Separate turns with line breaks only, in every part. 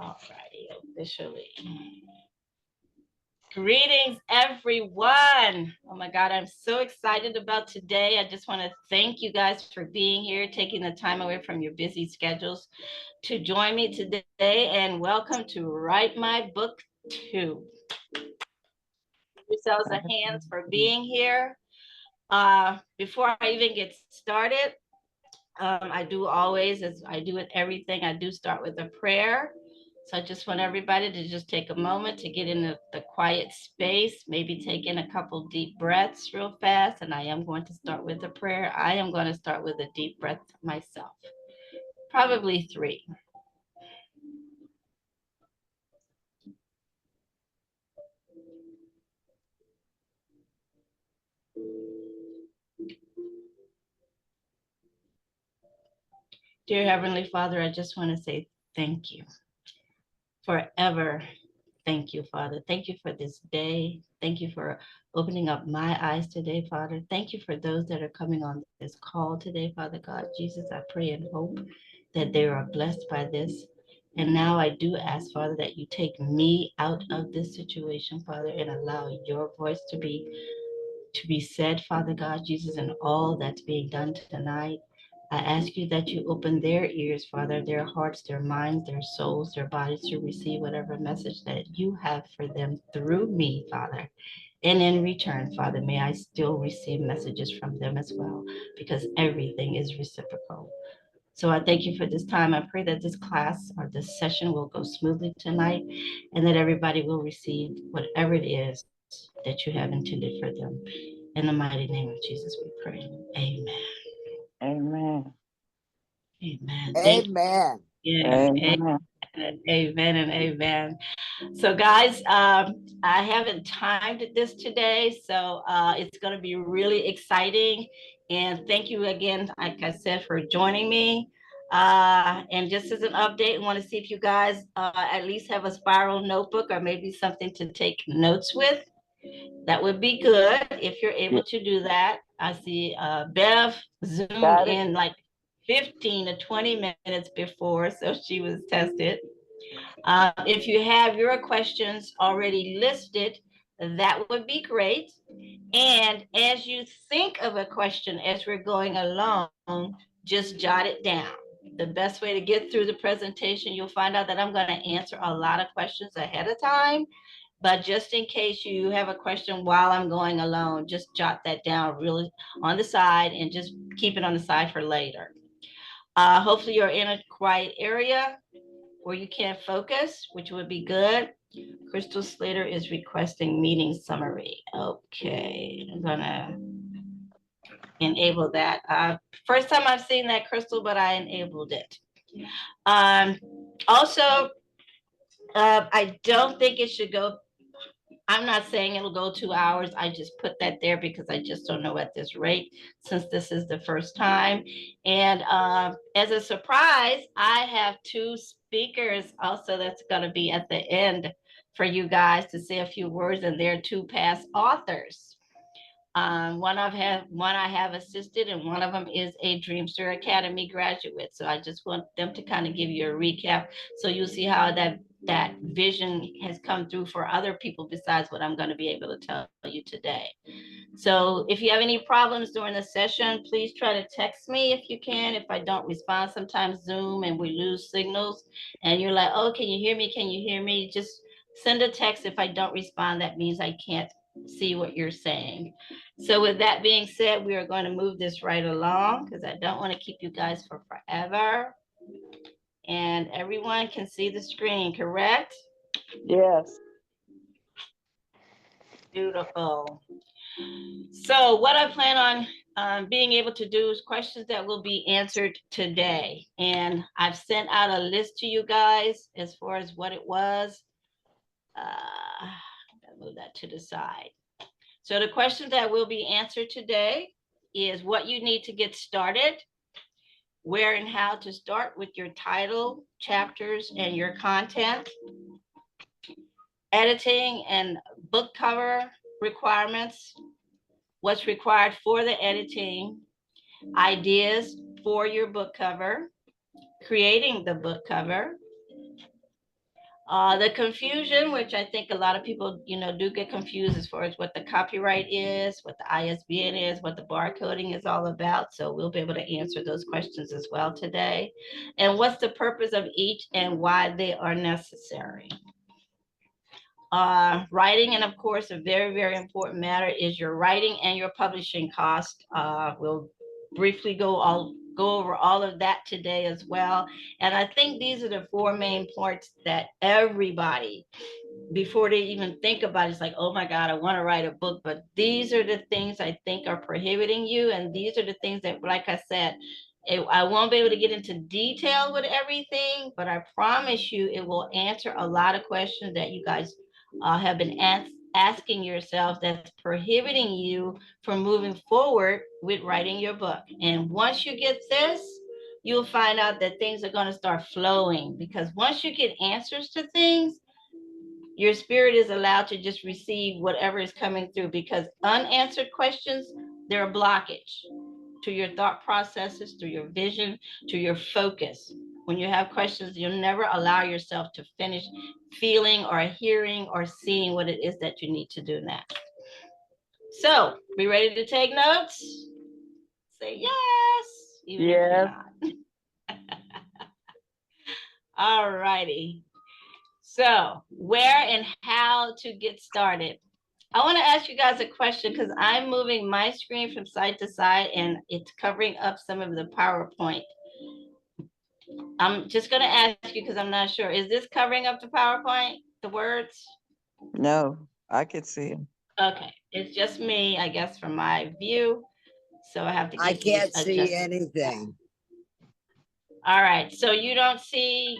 All righty, officially. Greetings, everyone. Oh my God, I'm so excited about today. I just want to thank you guys for being here, taking the time away from your busy schedules to join me today, and welcome to Write My Book 2. Give yourselves a hands for being here. Before I even get started, I do always, as I do with everything, I do start with a prayer. So I just want everybody to just take a moment to get in the quiet space, maybe take in a couple deep breaths real fast. And I am going to start with a prayer. I am going to start with a deep breath myself, probably 3. Dear Heavenly Father, I just want to say thank you. Forever, thank you, Father. Thank you for this day. Thank you for opening up my eyes today, Father. Thank you for those that are coming on this call today, Father God. Jesus, I pray and hope that they are blessed by this. And now I do ask, Father, that you take me out of this situation, Father, and allow your voice to be said, Father God, Jesus, and all that's being done tonight. I ask you that you open their ears, Father, their hearts, their minds, their souls, their bodies to receive whatever message that you have for them through me, Father. And in return, Father, may I still receive messages from them as well, because everything is reciprocal. So I thank you for this time. I pray that this class or this session will go smoothly tonight, and that everybody will receive whatever it is that you have intended for them. In the mighty name of Jesus, we pray. Amen.
Amen.
Amen. Thank
Amen.
you.
Amen.
Amen and amen. So guys, I haven't timed this today, so it's going to be really exciting. And thank you again, like I said, for joining me. And just as an update, I want to see if you guys at least have a spiral notebook or maybe something to take notes with. That would be good if you're able to do that. I see Bev zoomed
Got it.
in like 15 to 20 minutes before, so she was tested. If you have your questions already listed, that would be great. And as you think of a question as we're going along, just jot it down. The best way to get through the presentation, you'll find out that I'm going to answer a lot of questions ahead of time. But just in case you have a question while I'm going along, just jot that down really on the side and just keep it on the side for later. Hopefully you're in a quiet area where you can't focus, which would be good. Crystal Slater is requesting meeting summary. Okay, I'm gonna enable that. First time I've seen that, Crystal, but I enabled it. Also, I don't think it should go. I'm not saying it'll go 2 hours. I just put that there because I just don't know at this rate since this is the first time. And as a surprise, I have 2 speakers also that's going to be at the end for you guys to say a few words, and they're 2 past authors. One I have assisted, and one of them is a Dreamster Academy graduate. So I just want them to kind of give you a recap, so you'll see how that vision has come through for other people besides what I'm going to be able to tell you today. So if you have any problems during the session, please try to text me if you can. If I don't respond, sometimes Zoom and we lose signals, and you're like, oh, can you hear me? Can you hear me? Just send a text. If I don't respond, that means I can't see what you're saying. So with that being said, we are going to move this right along because I don't want to keep you guys for forever. And everyone can see the screen, correct?
Yes.
Beautiful. So what I plan on being able to do is questions that will be answered today. And I've sent out a list to you guys as far as what it was. I'll move that to the side. So the questions that will be answered today is what you need to get started, where and how to start with your title, chapters, and your content, editing and book cover requirements, what's required for the editing, ideas for your book cover, creating the book cover, The confusion, which I think a lot of people, do get confused as far as what the copyright is, what the ISBN is, what the barcoding is all about. So we'll be able to answer those questions as well today. And what's the purpose of each and why they are necessary. Writing, and of course, a very, very important matter is your writing and your publishing cost. We'll briefly go over all of that today as well. And I think these are the four main points that everybody, before they even think about it, it's like, oh my God, I want to write a book. But these are the things I think are prohibiting you. And these are the things that, like I said, I won't be able to get into detail with everything, but I promise you it will answer a lot of questions that you guys have been asking yourselves that's prohibiting you from moving forward with writing your book. And once you get this, you'll find out that things are going to start flowing, because once you get answers to things, your spirit is allowed to just receive whatever is coming through, because unanswered questions, they're a blockage to your thought processes, to your vision, to your focus. When you have questions, you'll never allow yourself to finish feeling or hearing or seeing what it is that you need to do next. So, be ready to take notes? Say yes, even if you're
Yes.
not. All righty. So, where and how to get started. I want to ask you guys a question, because I'm moving my screen from side to side and it's covering up some of the PowerPoint. I'm just going to ask you because I'm not sure. Is this covering up the PowerPoint, the words?
No, I could see him.
Okay, it's just me, I guess, from my view. So I have to
I
get
can't
used to
see
adjusting.
anything.
All right, so you don't see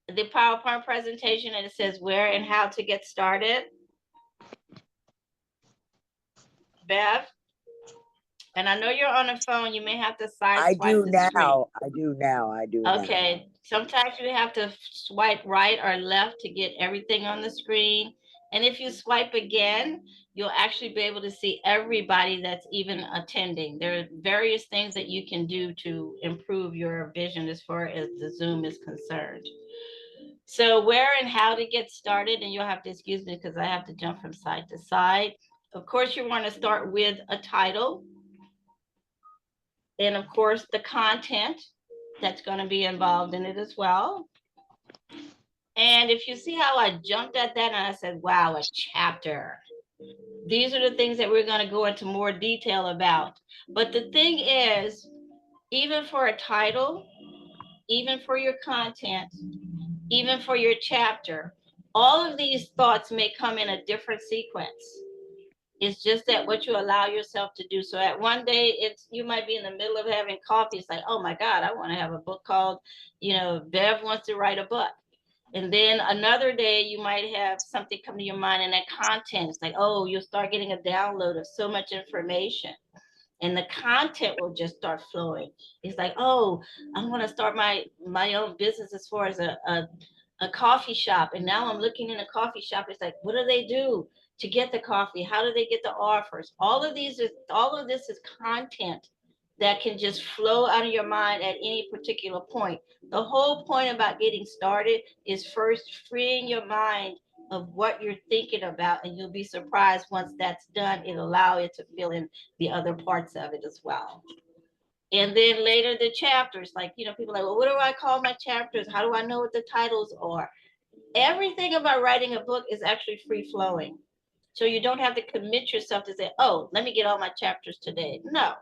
the PowerPoint presentation and it says where and how to get started? Bev? And I know you're on the phone. You may have to
I
swipe
do
the screen.
now. I do now.
Okay, sometimes you have to swipe right or left to get everything on the screen. And if you swipe again, you'll actually be able to see everybody that's even attending. There are various things that you can do to improve your vision as far as the Zoom is concerned. So where and how to get started, and you'll have to excuse me because I have to jump from side to side. Of course, you want to start with a title. And of course, the content that's going to be involved in it as well. And if you see how I jumped at that and I said, wow, a chapter. These are the things that we're going to go into more detail about. But the thing is, even for a title, even for your content, even for your chapter, all of these thoughts may come in a different sequence. It's just that what you allow yourself to do. So at one day, you might be in the middle of having coffee. It's like, oh my God, I want to have a book called, Bev wants to write a book. And then another day you might have something come to your mind, and that content is like, oh, you'll start getting a download of so much information. And the content will just start flowing. It's like, oh, I want to start my own business as far as a coffee shop. And now I'm looking in a coffee shop. It's like, what do they do to get the coffee? How do they get the offers? All of this is content that can just flow out of your mind at any particular point. The whole point about getting started is first freeing your mind of what you're thinking about, and you'll be surprised once that's done, it'll allow it to fill in the other parts of it as well. And then later the chapters, like, people are like, well, what do I call my chapters? How do I know what the titles are? Everything about writing a book is actually free flowing. So you don't have to commit yourself to say, oh, let me get all my chapters today. No,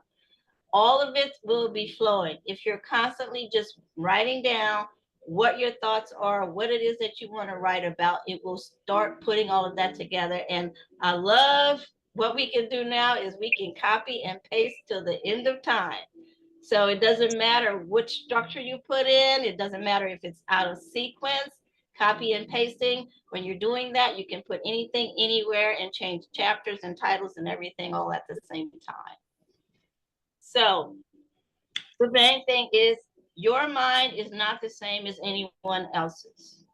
all of it will be flowing. If you're constantly just writing down what your thoughts are, what it is that you want to write about, it will start putting all of that together. And I love what we can do now is we can copy and paste till the end of time. So it doesn't matter which structure you put in. It doesn't matter if it's out of sequence, copy and pasting. When you're doing that, you can put anything anywhere and change chapters and titles and everything all at the same time. So the main thing is your mind is not the same as anyone else's.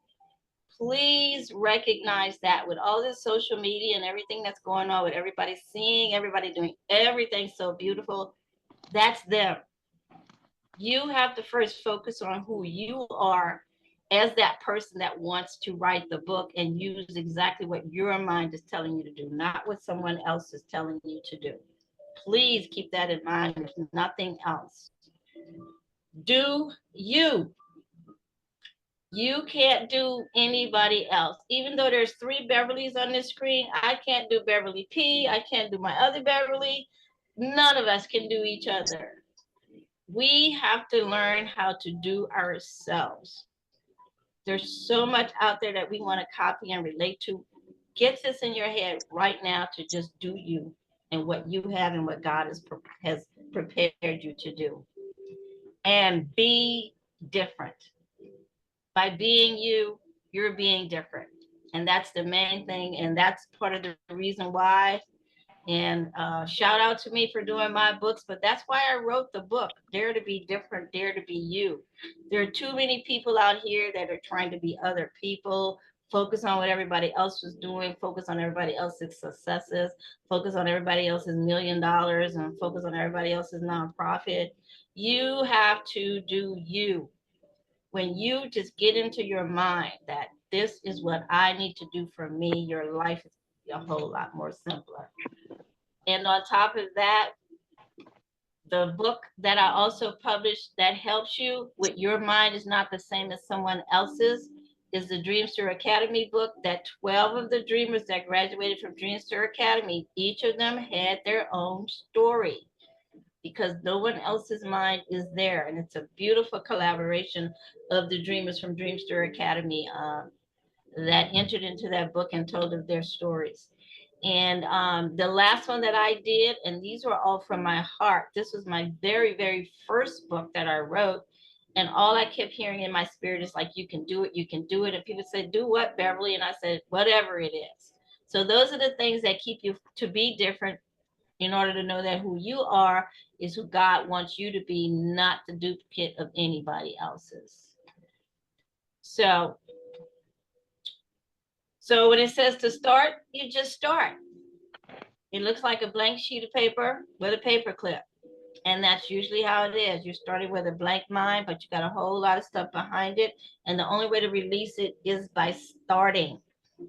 Please recognize that with all this social media and everything that's going on, with everybody seeing, everybody doing everything so beautiful, that's them. You have to first focus on who you are as that person that wants to write the book and use exactly what your mind is telling you to do, not what someone else is telling you to do. Please keep that in mind, if nothing else. Do you. You can't do anybody else. Even though there's 3 Beverlys on this screen, I can't do Beverly P. I can't do my other Beverly. None of us can do each other. We have to learn how to do ourselves. There's so much out there that we want to copy and relate to. Get this in your head right now to just do you and what you have and what God has prepared you to do. And be different. By being you, you're being different. And that's the main thing. And that's part of the reason why. And shout out to me for doing my books, but that's why I wrote the book, Dare to Be Different, Dare to Be You. There are too many people out here that are trying to be other people, focus on what everybody else was doing, focus on everybody else's successes, focus on everybody else's $1,000,000, and focus on everybody else's nonprofit. You have to do you. When you just get into your mind that this is what I need to do for me, your life is a whole lot more simpler. And on top of that, the book that I also published that helps you with your mind is not the same as someone else's is the Dreamster Academy book. That 12 of the dreamers that graduated from Dreamster Academy, each of them had their own story because no one else's mind is there. And it's a beautiful collaboration of the dreamers from Dreamster Academy that entered into that book and told of their stories. And the last one that I did, and these were all from my heart. This was my very, very first book that I wrote. And all I kept hearing in my spirit is like, you can do it, you can do it. And people said, do what, Beverly? And I said, whatever it is. So those are the things that keep you to be different in order to know that who you are is who God wants you to be, not the duplicate of anybody else's. So when it says to start, you just start. It looks like a blank sheet of paper with a paper clip. And that's usually how it is. You're starting with a blank mind, but you got a whole lot of stuff behind it. And the only way to release it is by starting.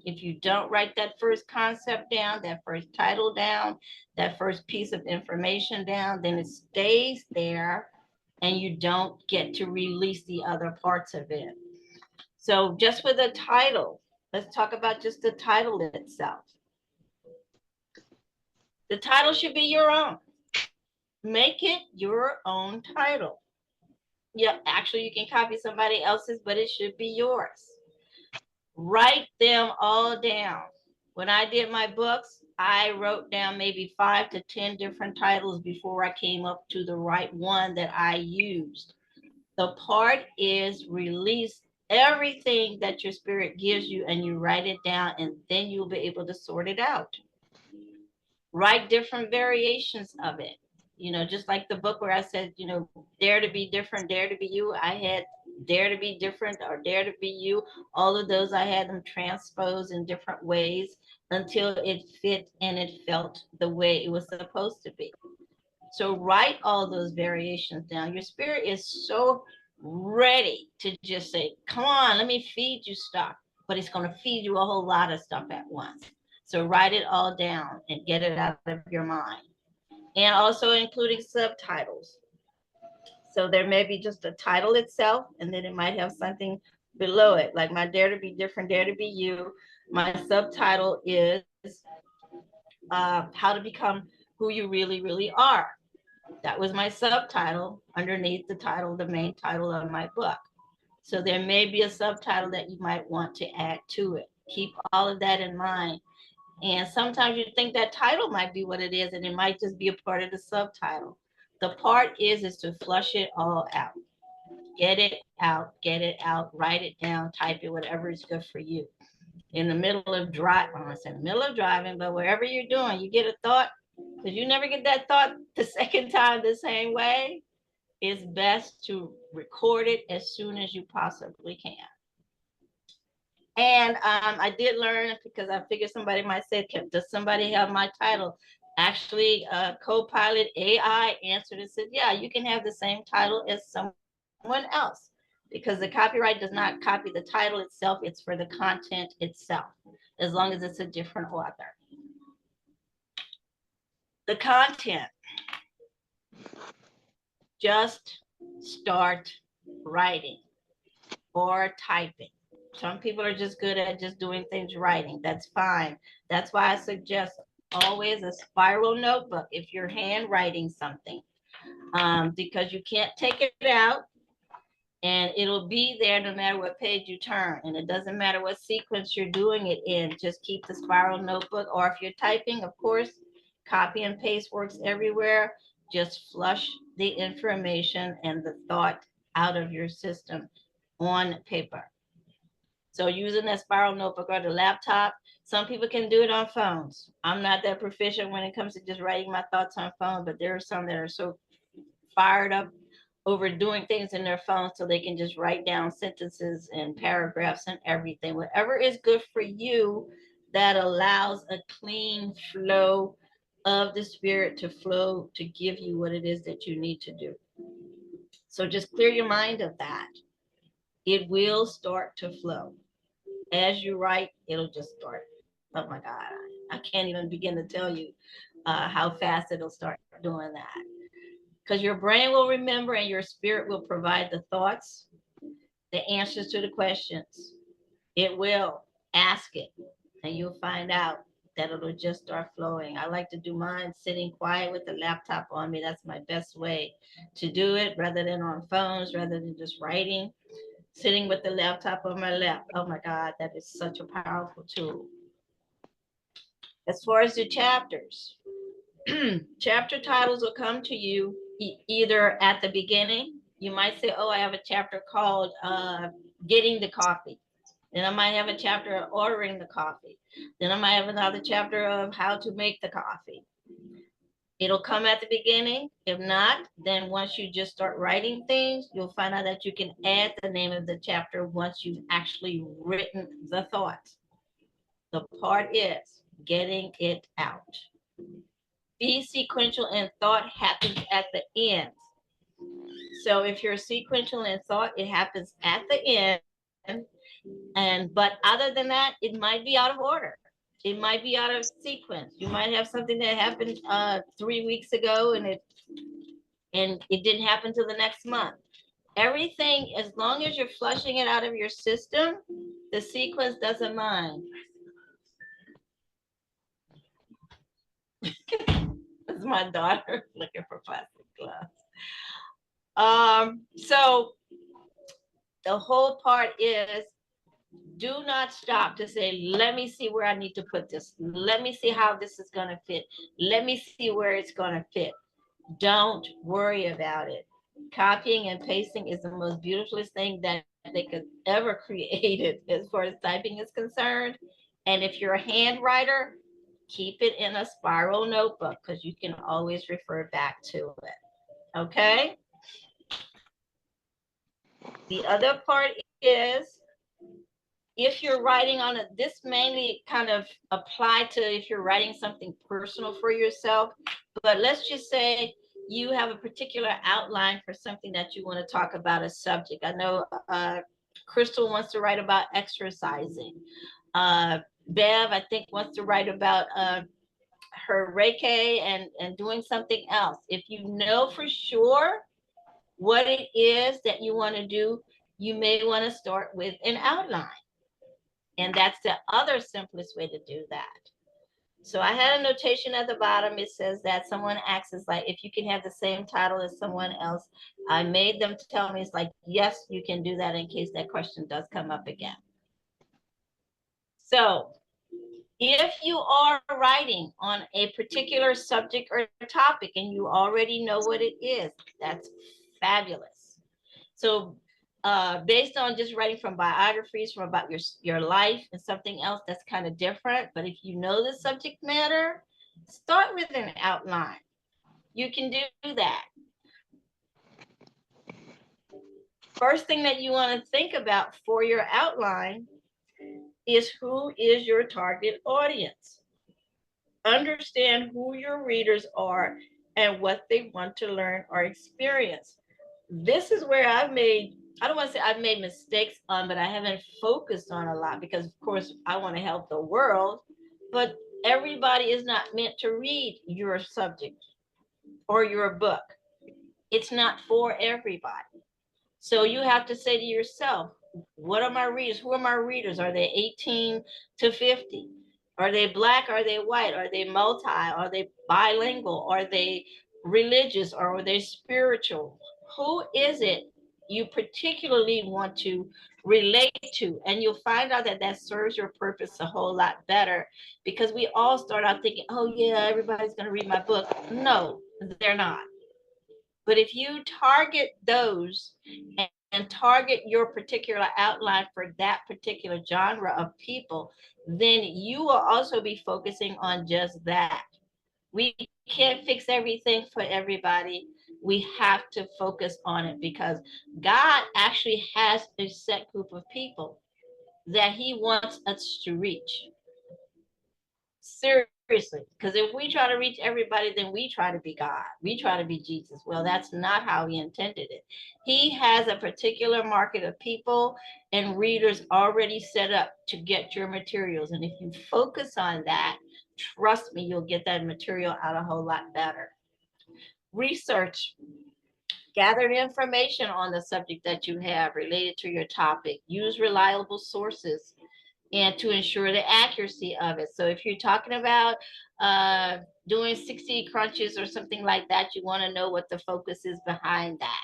If you don't write that first concept down, that first title down, that first piece of information down, then it stays there and you don't get to release the other parts of it. So just for the title, let's talk about just the title itself. The title should be your own. Make it your own title. Yeah, actually, you can copy somebody else's, but it should be yours. Write them all down. When I did my books, I wrote down maybe 5 to 10 different titles before I came up to the right one that I used. The part is release everything that your spirit gives you and you write it down, and then you'll be able to sort it out. Write different variations of it. You know, just like the book where I said, you know, dare to be different, dare to be you. I had dare to be different or dare to be you. All of those, I had them transposed in different ways until it fit and it felt the way it was supposed to be. So write all those variations down. Your spirit is so ready to just say, come on, let me feed you stuff. But it's going to feed you a whole lot of stuff at once. So write it all down and get it out of your mind. And also including subtitles. So there may be just a title itself, and then it might have something below it, like my Dare to Be Different, Dare to Be You. My subtitle is How to Become Who You Really, Really Are. That was my subtitle underneath the title, the main title of my book. So there may be a subtitle that you might want to add to it. Keep all of that in mind. And sometimes you think that title might be what it is, and it might just be a part of the subtitle. The part is to flush it all out. Get it out, write it down, type it, whatever is good for you. In the middle of driving, I say in the middle of driving, but wherever you're doing, you get a thought, because you never get that thought the second time the same way. It's best to record it as soon as you possibly can. And I did learn, because I figured somebody might say, does somebody have my title? Actually, Copilot AI answered and said, yeah, you can have the same title as someone else. because the copyright does not copy the title itself. It's for the content itself, as long as it's a different author. The content, just start writing or typing. Some people are just good at just doing things writing. That's fine. That's why I suggest always a spiral notebook if you're handwriting something, because you can't take it out and it'll be there no matter what page you turn. And it doesn't matter what sequence you're doing it in. Just keep the spiral notebook. Or if you're typing, of course, copy and paste works everywhere. Just flush the information and the thought out of your system on paper. So using that spiral notebook or the laptop, some people can do it on phones. I'm not that proficient when it comes to just writing my thoughts on phone, but there are some that are so fired up over doing things in their phone so they can just write down sentences and paragraphs and everything. Whatever is good for you that allows a clean flow of the spirit to flow to give you what it is that you need to do. So just clear your mind of that. It will start to flow. As you write, it'll just start. Oh my God, I can't even begin to tell you how fast it'll start doing that. Because your brain will remember and your spirit will provide the thoughts, the answers to the questions. It will. Ask it, and you'll find out that it'll just start flowing. I like to do mine sitting quiet with the laptop on me. That's my best way to do it, rather than on phones, rather than just writing. Sitting with the laptop on my lap. Oh my God, that is such a powerful tool. As far as the chapters, chapter titles will come to you either at the beginning. You might say, oh, I have a chapter called Getting the Coffee. Then I might have a chapter of ordering the coffee. Then I might have another chapter of how to make the coffee. It'll come at the beginning. If not, then once you just start writing things, you'll find out that you can add the name of the chapter once you've actually written the thought. The part is getting it out. Be sequential in thought happens at the end. So if you're sequential in thought, it happens at the end. But other than that, it might be out of order. It might be out of sequence. You might have something that happened 3 weeks ago and it didn't happen till the next month. Everything, as long as you're flushing it out of your system, the sequence doesn't mind. This is my daughter looking for plastic gloves. So the whole part is, do not stop to say, let me see where I need to put this. Let me see how this is going to fit. Let me see where it's going to fit. Don't worry about it. Copying and pasting is the most beautifulest thing that they could ever create as far as typing is concerned. And if you're a hand writer, keep it in a spiral notebook because you can always refer back to it. Okay? The other part is, if you're writing on it, this mainly kind of apply to if you're writing something personal for yourself. But let's just say you have a particular outline for something that you want to talk about, a subject. I know Crystal wants to write about exercising. Bev, I think, wants to write about her Reiki and doing something else. If you know for sure what it is that you want to do, you may want to start with an outline. And that's the other simplest way to do that. So I had a notation at the bottom. It says that someone asks us, like, if you can have the same title as someone else. I made them tell me, it's like, yes, you can do that in case that question does come up again. So if you are writing on a particular subject or topic and you already know what it is, that's fabulous. So based on just writing from biographies from about your life and something else, that's kind of different. But if you know the subject matter, start with an outline. You can do that. First thing that you want to think about for your outline is, who is your target audience? Understand who your readers are and what they want to learn or experience. This is where I've made I don't want to say I've made mistakes on, but I haven't focused on a lot because, of course, I want to help the world. But everybody is not meant to read your subject or your book. It's not for everybody. So you have to say to yourself, what are my readers? Who are my readers? Are they 18 to 50? Are they black? Are they white? Are they multi? Are they bilingual? Are they religious? Or are they spiritual? Who is it you particularly want to relate to? And you'll find out that that serves your purpose a whole lot better, because we all start out thinking, oh, yeah, everybody's going to read my book. No, they're not. But if you target those and target your particular outline for that particular genre of people, then you will also be focusing on just that. We can't fix everything for everybody. We have to focus on it because God actually has a set group of people that He wants us to reach. Seriously, because if we try to reach everybody, then we try to be God. We try to be Jesus. Well, that's not how He intended it. He has a particular market of people and readers already set up to get your materials. And if you focus on that, trust me, you'll get that material out a whole lot better. Research. Gather information on the subject that you have related to your topic. Use reliable sources and to ensure the accuracy of it. So if you're talking about uh, doing 60 crunches or something like that, you want to know what the focus is behind that.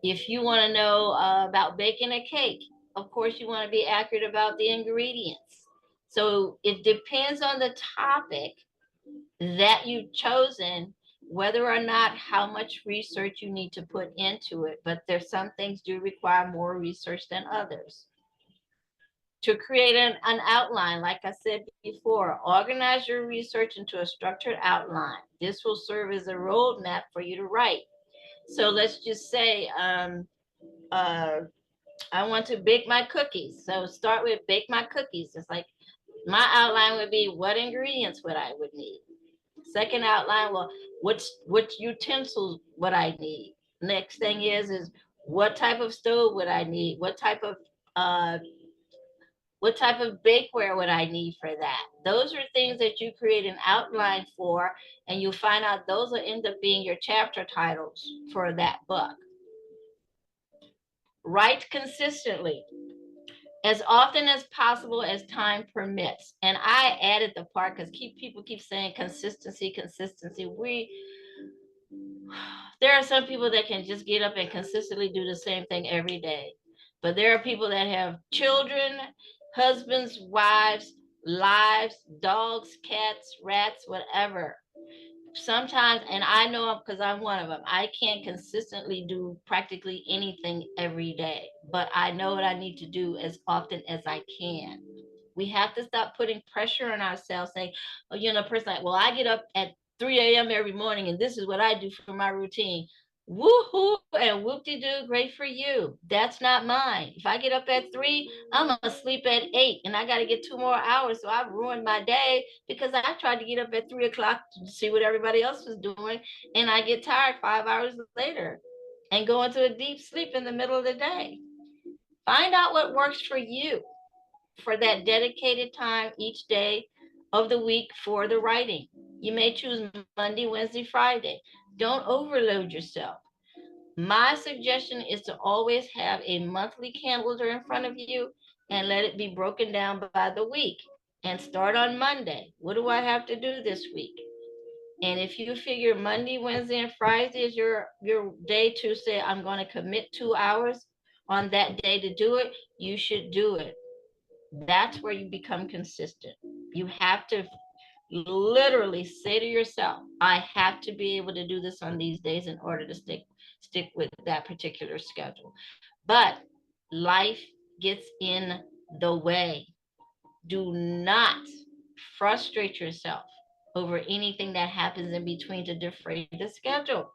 If you want to know about baking a cake, of course, you want to be accurate about the ingredients. So it depends on the topic that you've chosen, whether or not how much research you need to put into it. But there's some things do require more research than others. To create an outline, like I said before, organize your research into a structured outline. This will serve as a roadmap for you to write. So let's just say uh, I want to bake my cookies. So start with bake my cookies. It's like my outline would be what ingredients would need. Second outline, well, what utensils would I need? Next thing is what type of stove would I need? Uh, what type of bakeware would I need for that? Those are things that you create an outline for, and you'll find out those will end up being your chapter titles for that book. Write consistently, as often as possible as time permits. And I added the part because people keep saying consistency, consistency. There are some people that can just get up and consistently do the same thing every day. But there are people that have children, husbands, wives, lives, dogs, cats, rats, whatever. Sometimes, and I know because I'm one of them, I can't consistently do practically anything every day, but I know what I need to do as often as I can. We have to stop putting pressure on ourselves, saying, oh, a person like, well, I get up at 3 a.m. every morning and this is what I do for my routine. Woohoo and whoop-de-doo, great for you. That's not mine. If I get up at 3, I'm gonna sleep at 8 and I got to get 2 more hours. So I've ruined my day because I tried to get up at 3 o'clock to see what everybody else was doing, and I get tired 5 hours later and go into a deep sleep in the middle of the day. Find out what works for you for that dedicated time each day of the week for the writing. You may choose Monday, Wednesday, Friday. Don't overload yourself. My suggestion is to always have a monthly calendar in front of you and let it be broken down by the week. And start on Monday. What do I have to do this week? And if you figure Monday, Wednesday, and Friday is your day to say, I'm going to commit 2 hours on that day to do it, you should do it. That's where you become consistent. You have to literally say to yourself, I have to be able to do this on these days in order to stick with that particular schedule. But life gets in the way. Do not frustrate yourself over anything that happens in between to defray the schedule.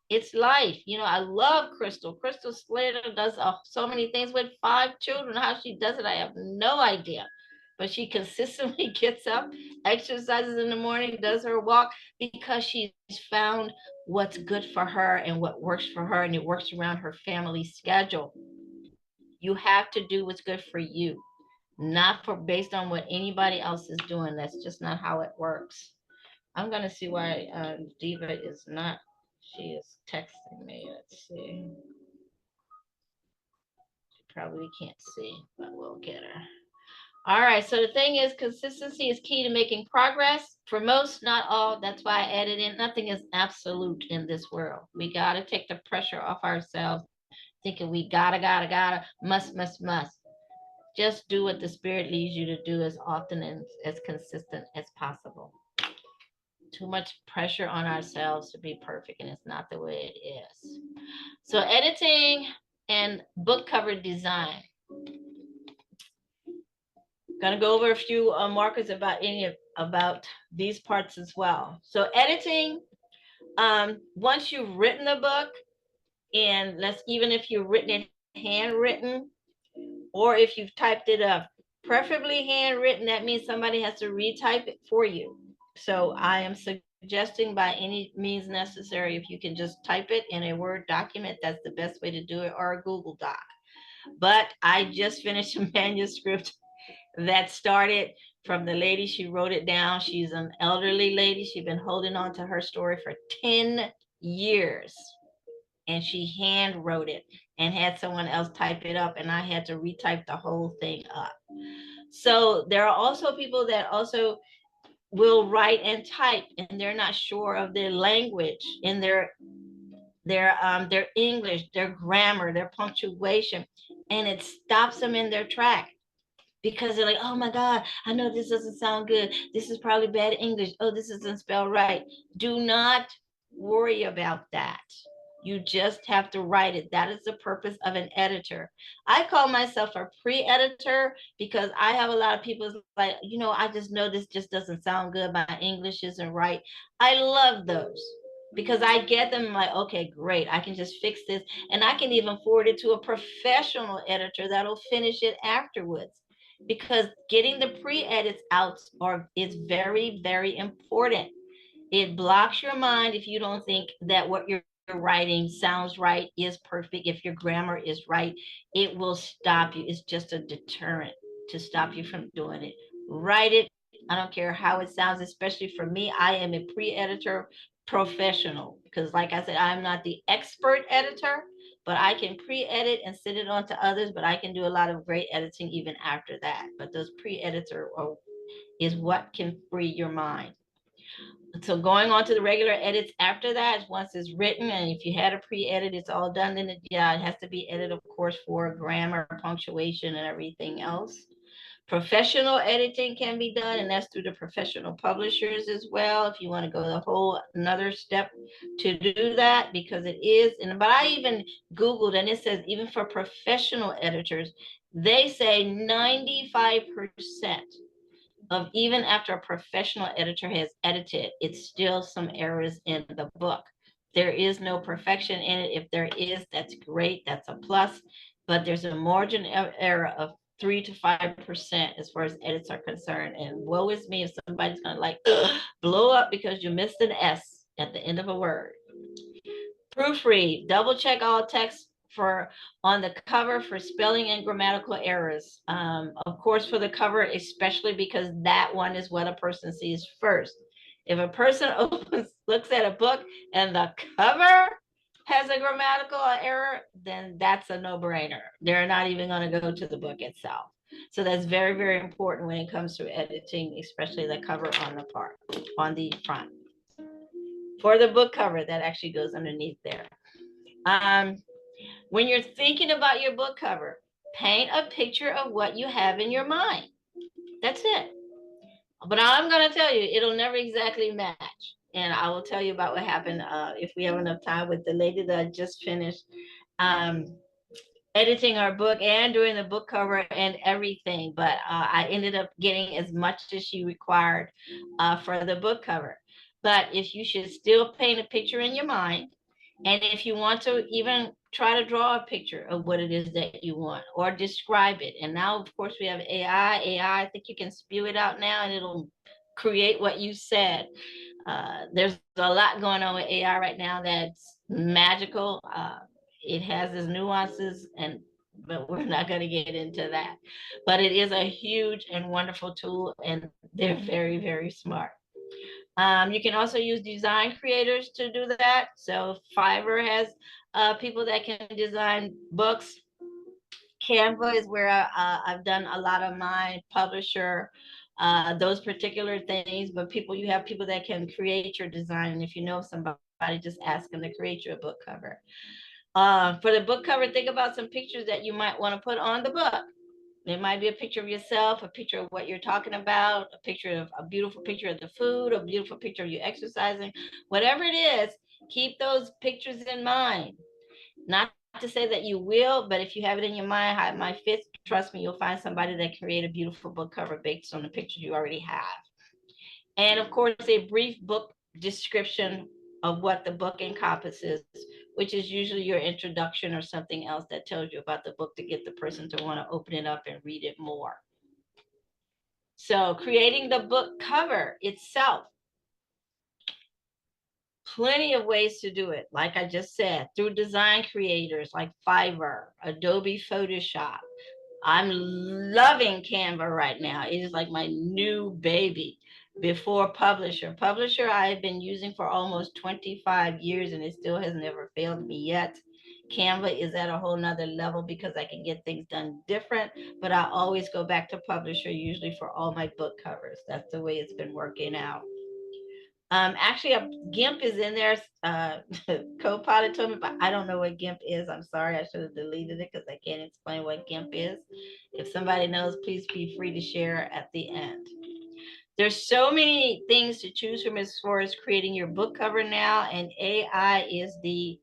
It's life. I love Crystal. Crystal Slater does so many things with 5 children. How she does it, I have no idea. but she consistently gets up, exercises in the morning, does her walk because she's found what's good for her and what works for her, and it works around her family schedule. You have to do what's good for you, not for based on what anybody else is doing. That's just not how it works. I'm gonna see why Diva is not. She is texting me. Let's see. She probably can't see, but we'll get her. All right. So the thing is, consistency is key to making progress. For most, not all. That's why I added in. Nothing is absolute in this world. We gotta take the pressure off ourselves, thinking we gotta, must. Just do what the spirit leads you to do as often and as consistent as possible. Too much pressure on ourselves to be perfect, and it's not the way it is. So editing and book cover design. Gonna go over a few markers about these parts as well. So editing, once you've written the book, and let's even if you've written it handwritten, or if you've typed it up, preferably handwritten, that means somebody has to retype it for you. So I am suggesting by any means necessary, if you can just type it in a Word document, that's the best way to do it, or a Google Doc. But I just finished a manuscript that started from the lady. She wrote it down. She's an elderly lady. She's been holding on to her story for 10 years. And she hand wrote it and had someone else type it up, and I had to retype the whole thing up. So there are also people that also will write and type, and they're not sure of their language and their English, their grammar, their punctuation, and it stops them in their track because they're like, oh my God, I know this doesn't sound good. This is probably bad English. Oh, this isn't spelled right. Do not worry about that. You just have to write it. That is the purpose of an editor. I call myself a pre-editor because I have a lot of people like, I just know this just doesn't sound good. My English isn't right. I love those because I get them like, okay, great. I can just fix this. And I can even forward it to a professional editor that'll finish it afterwards, because getting the pre-edits out is very, very important. It blocks your mind if you don't think that what you're writing sounds right, is perfect. If your grammar is right, it will stop you. It's just a deterrent to stop you from doing it. Write it. I don't care how it sounds, especially for me. I am a pre-editor professional because, like I said, I'm not the expert editor, but I can pre-edit and send it on to others. But I can do a lot of great editing even after that. But those pre-editor is what can free your mind. So going on to the regular edits after that, once it's written, and if you had a pre-edit, it's all done, then it has to be edited, of course, for grammar, punctuation, and everything else. Professional editing can be done, and that's through the professional publishers as well, if you want to go the whole another step to do that, because it is. But I even Googled, and it says even for professional editors, they say 95% of even after a professional editor has edited, it's still some errors in the book. There is no perfection in it. If there is, that's great. That's a plus. But there's a margin of error of 3 to 5% as far as edits are concerned. And woe is me if somebody's going to like blow up because you missed an S at the end of a word. Proofread, double check all text for on the cover for spelling and grammatical errors. Of course, for the cover, especially because that one is what a person sees first. If a person looks at a book and the cover has a grammatical error, then that's a no-brainer. They're not even going to go to the book itself. So that's very, very important when it comes to editing, especially the cover on the front. For the book cover, that actually goes underneath there. When you're thinking about your book cover, paint a picture of what you have in your mind. That's it. But I'm going to tell you, it'll never exactly match. And I will tell you about what happened if we have enough time with the lady that I just finished editing our book and doing the book cover and everything. But I ended up getting as much as she required for the book cover. But if you should still paint a picture in your mind, And if you want to even try to draw a picture of what it is that you want or describe it. And now, of course, we have AI. I think you can spew it out now and it'll create what you said. There's a lot going on with AI right now that's magical. It has its nuances, and but we're not going to get into that. But it is a huge and wonderful tool, and they're very, very smart. You can also use design creators to do that. So Fiverr has people that can design books. Canva is where I've done a lot of my publisher, those particular things. But you have people that can create your design. And if you know somebody, just ask them to create you a book cover. For the book cover, think about some pictures that you might want to put on the book. It might be a picture of yourself, a picture of what you're talking about, a picture of a beautiful picture of the food, a beautiful picture of you exercising, whatever it is, keep those pictures in mind. Not to say that you will, but if you have it in your mind, my fifth, trust me, you'll find somebody that create a beautiful book cover based on the pictures you already have. And of course, a brief book description of what the book encompasses, which is usually your introduction or something else that tells you about the book to get the person to want to open it up and read it more. So creating the book cover itself, plenty of ways to do it. Like I just said, through design creators like Fiverr, Adobe Photoshop. I'm loving Canva right now. It is like my new baby. Before Publisher. Publisher I have been using for almost 25 years and it still has never failed me yet. Canva is at a whole nother level because I can get things done different, but I always go back to Publisher usually for all my book covers. That's the way it's been working out. Actually, a GIMP is in there. Copilot told me, but I don't know what GIMP is. I'm sorry, I should have deleted it because I can't explain what GIMP is. If somebody knows, please be free to share at the end. There's so many things to choose from as far as creating your book cover now, and AI is the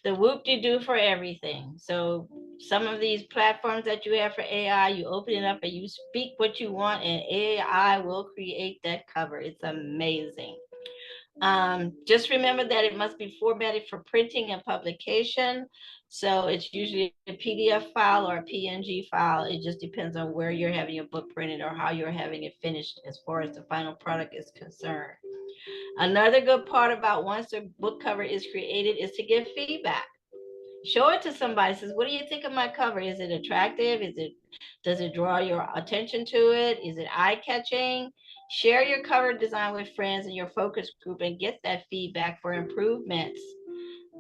the whoop-de-doo for everything. So some of these platforms that you have for AI, you open it up and you speak what you want, and AI will create that cover. It's amazing. Just remember that it must be formatted for printing and publication. So it's usually a PDF file or a PNG file. It just depends on where you're having your book printed or how you're having it finished as far as the final product is concerned. Another good part about once the book cover is created is to give feedback. Show it to somebody. Says, what do you think of my cover? Is it attractive? Does it draw your attention to it? Is it eye-catching? Share your cover design with friends in your focus group and get that feedback for improvements.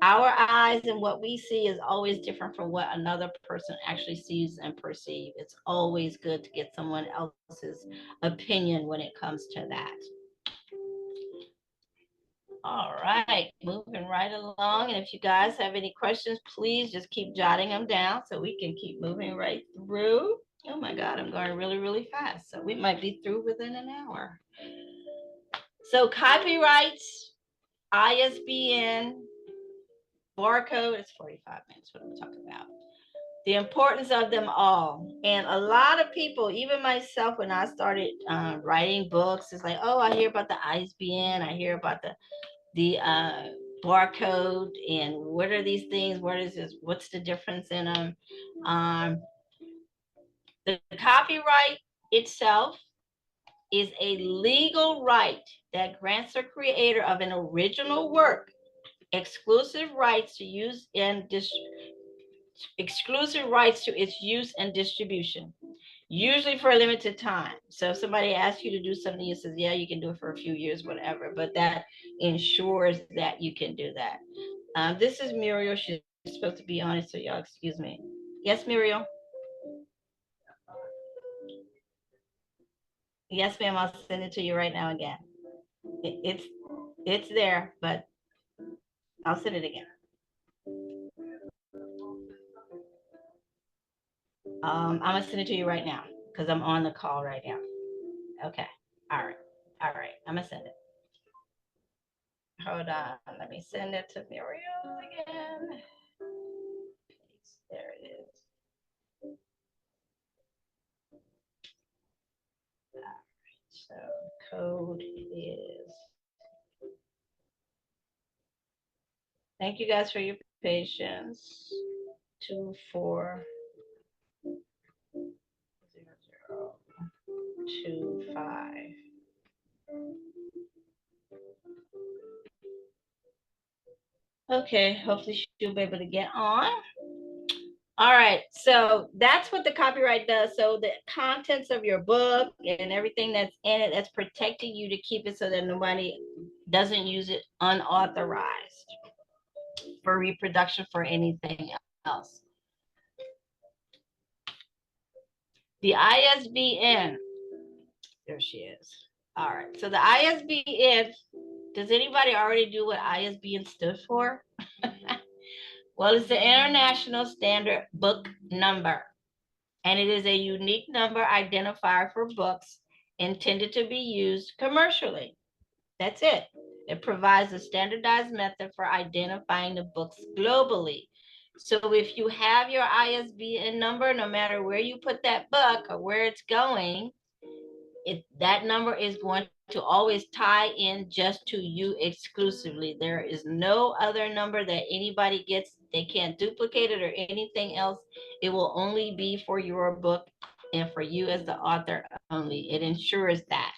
Our eyes and what we see is always different from what another person actually sees and perceives. It's always good to get someone else's opinion when it comes to that. All right, moving right along. And if you guys have any questions, please just keep jotting them down so we can keep moving right through. Oh my God, I'm going really, really fast. So we might be through within an hour. So copyrights, ISBN, barcode, it's 45 minutes what I'm talking about. The importance of them all. And a lot of people, even myself, when I started writing books, it's like, oh, I hear about the ISBN, I hear about the barcode and what are these things, what is this, what's the difference in them. The copyright itself is a legal right that grants the creator of an original work exclusive rights to use and exclusive rights to its use and distribution, usually for a limited time. So if somebody asks you to do something, you says, yeah, you can do it for a few years, whatever, but that ensures that you can do that. This is Muriel. She's supposed to be on it, so y'all excuse me. Yes, Muriel? Yes, ma'am, I'll send it to you right now again. It's there, but I'll send it again. I'm gonna send it to you right now because I'm on the call right now. Okay. All right. All right. I'm gonna send it. Hold on. Let me send it to Muriel again. There it is. All right. So code is Thank you guys for your patience. 240025. Okay, hopefully she'll be able to get on. All right, so that's what the copyright does. So the contents of your book and everything that's in it, that's protecting you to keep it so that nobody doesn't use it unauthorized for reproduction for anything else. The ISBN, there she is. All right, so the ISBN, does anybody already do what ISBN stood for? Well, it's the International Standard Book Number, and it is a unique number identifier for books intended to be used commercially. That's it. It provides a standardized method for identifying the books globally. So if you have your ISBN number, no matter where you put that book or where it's going, that number is going to always tie in just to you exclusively. There is no other number that anybody gets. They can't duplicate it or anything else. It will only be for your book and for you as the author only. It ensures that.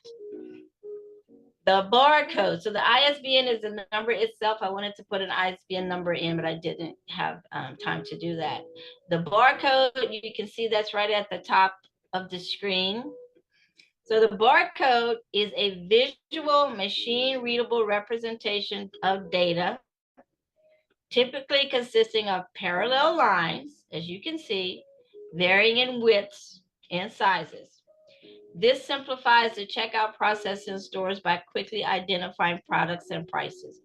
The barcode. So the ISBN is the number itself. I wanted to put an ISBN number in, but I didn't have time to do that. The barcode, you can see that's right at the top of the screen. So the barcode is a visual machine readable representation of data, typically consisting of parallel lines, as you can see, varying in widths and sizes. This simplifies the checkout process in stores by quickly identifying products and prices.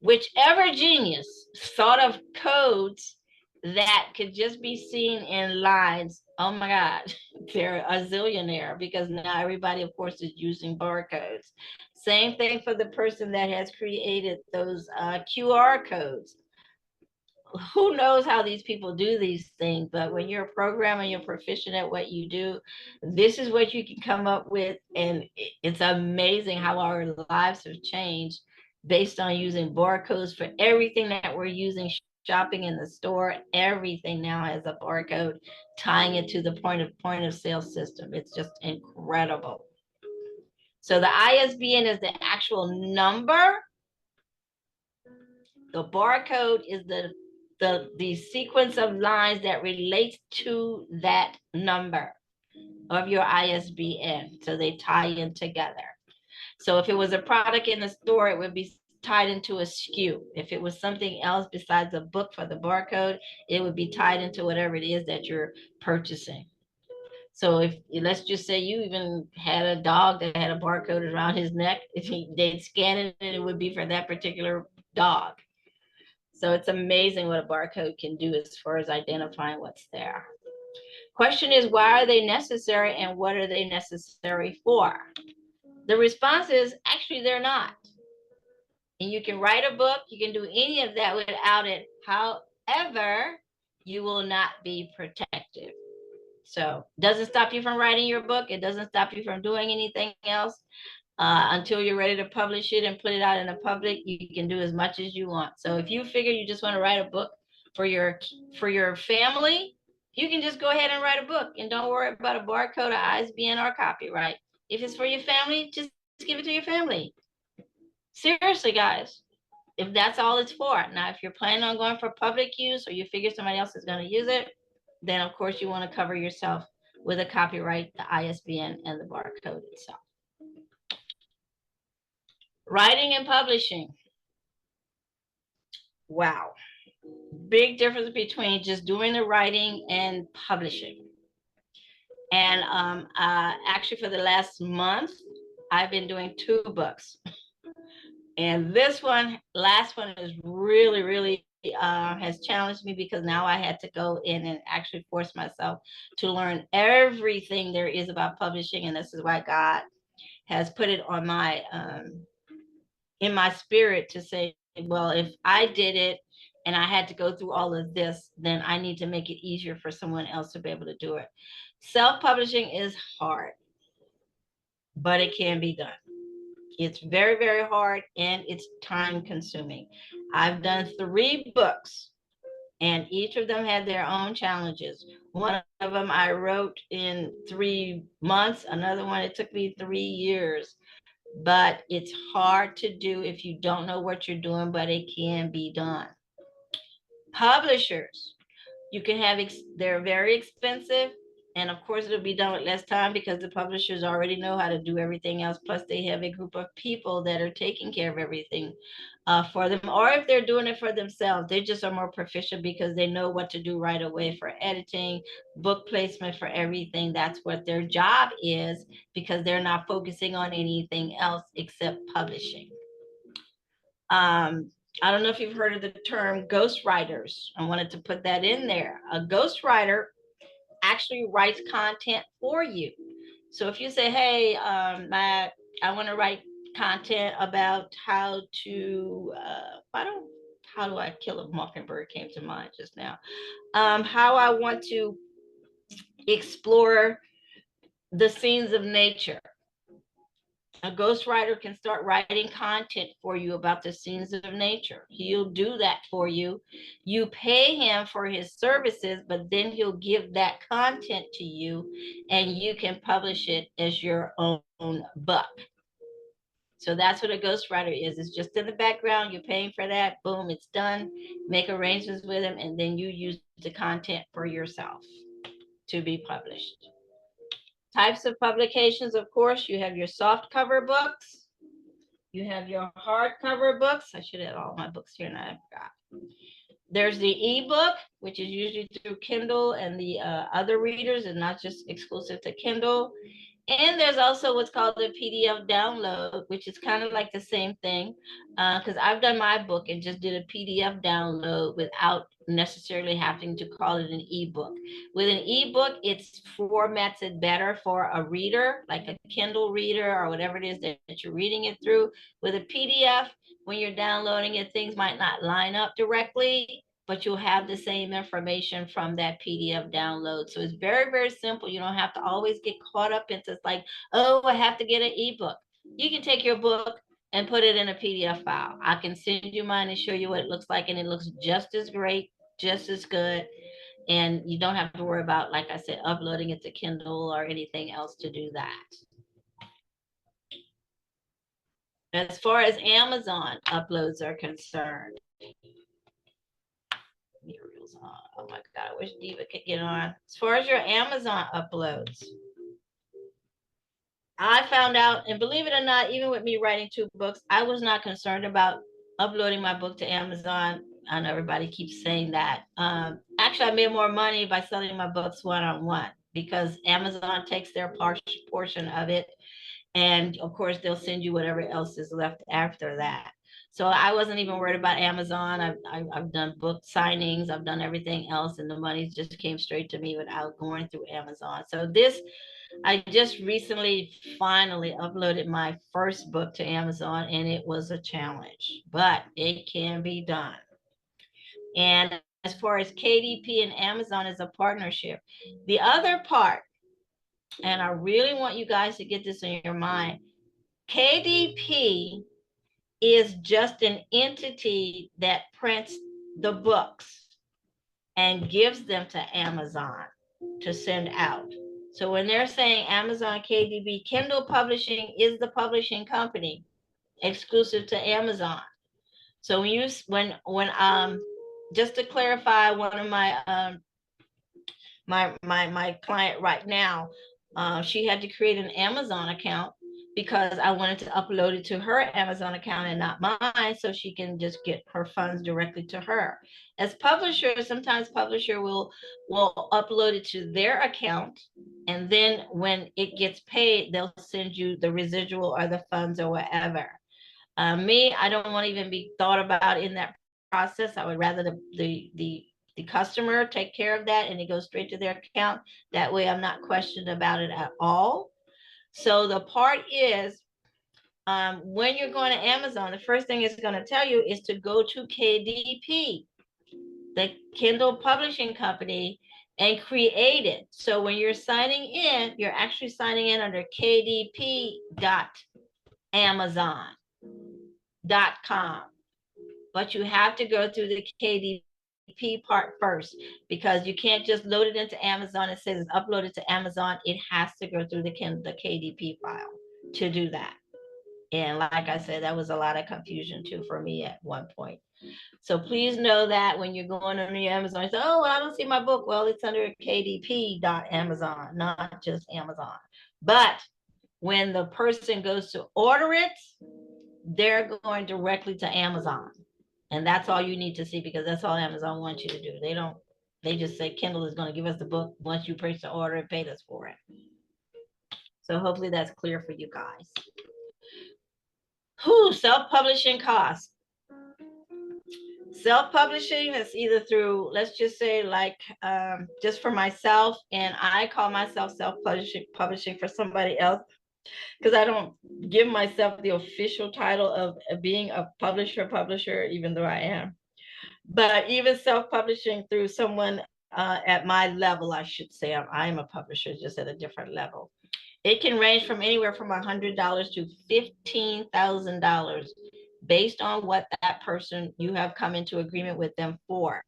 Whichever genius thought of codes that could just be seen in lines, oh my God, they're a zillionaire, because now everybody, of course, is using barcodes. Same thing for the person that has created those QR codes. Who knows how these people do these things, but when you're a programmer, you're proficient at what you do, this is what you can come up with. And it's amazing how our lives have changed based on using barcodes for everything that we're using. Shopping in the store, everything now has a barcode tying it to the point of sale system. It's just incredible. So the ISBN is the actual number. The barcode is the sequence of lines that relates to that number of your ISBN. So they tie in together. So if it was a product in the store, it would be tied into a SKU. If it was something else besides a book for the barcode, it would be tied into whatever it is that you're purchasing. So if, let's just say you even had a dog that had a barcode around his neck, they'd scan it and it would be for that particular dog. So it's amazing what a barcode can do as far as identifying what's there. Question is, why are they necessary and what are they necessary for? The response is, actually, they're not. And you can write a book, you can do any of that without it. However, you will not be protected. So it doesn't stop you from writing your book. It doesn't stop you from doing anything else. Until you're ready to publish it and put it out in the public, you can do as much as you want. So if you figure you just want to write a book for your family, you can just go ahead and write a book and don't worry about a barcode, or ISBN, or copyright. If it's for your family, just give it to your family. Seriously, guys, if that's all it's for. Now, if you're planning on going for public use, or you figure somebody else is going to use it, then of course you want to cover yourself with a copyright, the ISBN, and the barcode itself. Writing and publishing. Wow. Big difference between just doing the writing and publishing. And actually for the last month, I've been doing 2 books. And this last one is really has challenged me, because now I had to go in and actually force myself to learn everything there is about publishing. And this is why God has put it on my in my spirit to say, well, if I did it and I had to go through all of this, then I need to make it easier for someone else to be able to do it. Self-publishing is hard, but it can be done. It's very, very hard and it's time consuming. I've done 3 books and each of them had their own challenges. One of them I wrote in 3 months, another one it took me 3 years. But it's hard to do if you don't know what you're doing, but it can be done. Publishers, you can have, they're very expensive. And of course, it'll be done with less time because the publishers already know how to do everything else. Plus, they have a group of people that are taking care of everything for them. Or if they're doing it for themselves, they just are more proficient because they know what to do right away for editing, book placement, for everything. That's what their job is because they're not focusing on anything else except publishing. I don't know if you've heard of the term ghostwriters. I wanted to put that in there. A ghostwriter actually writes content for you. So if you say, hey, Matt, I want to write content about how to, how do I kill a mockingbird came to mind just now. How I want to explore the scenes of nature. A ghostwriter can start writing content for you about the scenes of nature. He'll do that for you. You pay him for his services, but then he'll give that content to you and you can publish it as your own book. So that's what a ghostwriter is. It's just in the background. You're paying for that. Boom, it's done. Make arrangements with him, and then you use the content for yourself to be published. Types of publications, of course, you have your soft cover books. You have your hardcover books. I should have all my books here and I forgot. There's the ebook, which is usually through Kindle and the other readers and not just exclusive to Kindle. And there's also what's called a PDF download, which is kind of like the same thing, because I've done my book and just did a PDF download without necessarily having to call it an ebook. With an ebook, it formats it better for a reader, like a Kindle reader or whatever it is that you're reading it through. With a PDF, when you're downloading it, things might not line up directly, but you'll have the same information from that PDF download. So it's very, very simple. You don't have to always get caught up into like, oh, I have to get an ebook. You can take your book and put it in a PDF file. I can send you mine and show you what it looks like, and it looks just as great, just as good. And you don't have to worry about, like I said, uploading it to Kindle or anything else to do that. As far as Amazon uploads are concerned, oh my God, I wish Diva could get on. As far as your Amazon uploads, I found out, and believe it or not, even with me writing 2 books, I was not concerned about uploading my book to Amazon. I know everybody keeps saying that. Actually, I made more money by selling my books one-on-one because Amazon takes their portion of it. And of course, they'll send you whatever else is left after that. So I wasn't even worried about Amazon. I've done book signings. I've done everything else. And the money just came straight to me without going through Amazon. So I just recently finally uploaded my first book to Amazon, and it was a challenge, but it can be done. And as far as KDP and Amazon as a partnership, the other part, and I really want you guys to get this in your mind, KDP is just an entity that prints the books and gives them to Amazon to send out. So when they're saying Amazon KDP, Kindle Publishing is the publishing company exclusive to Amazon. So when just to clarify, one of my client right now, she had to create an Amazon account because I wanted to upload it to her Amazon account and not mine, so she can just get her funds directly to her. As publisher, sometimes publisher will upload it to their account, and then when it gets paid, they'll send you the residual or the funds or whatever. Me, I don't want to even be thought about in that process. I would rather the customer take care of that and it goes straight to their account. That way I'm not questioned about it at all. So the part is, when you're going to Amazon, the first thing it's going to tell you is to go to KDP, the Kindle Publishing Company, and create it. So when you're signing in, you're actually signing in under KDP Amazon.com. But you have to go through the KDP part first, because you can't just load it into Amazon and say it's uploaded to Amazon. It has to go through the KDP file to do that. And like I said, that was a lot of confusion too for me at one point. So please know that when you're going on your Amazon, you say, oh, well, I don't see my book. Well, it's under KDP.Amazon, not just Amazon. But when the person goes to order it, they're going directly to Amazon. And that's all you need to see, because that's all Amazon wants you to do. They just say Kindle is going to give us the book once you place the order and paid us for it. So hopefully that's clear for you guys. Self-publishing costs. Self-publishing is either through, let's just say, like, just for myself, and I call myself self-publishing for somebody else, because I don't give myself the official title of being a publisher, even though I am. But even self-publishing through someone at my level, I should say, I'm a publisher, just at a different level. It can range from anywhere from $100 to $15,000 based on what that person you have come into agreement with them for.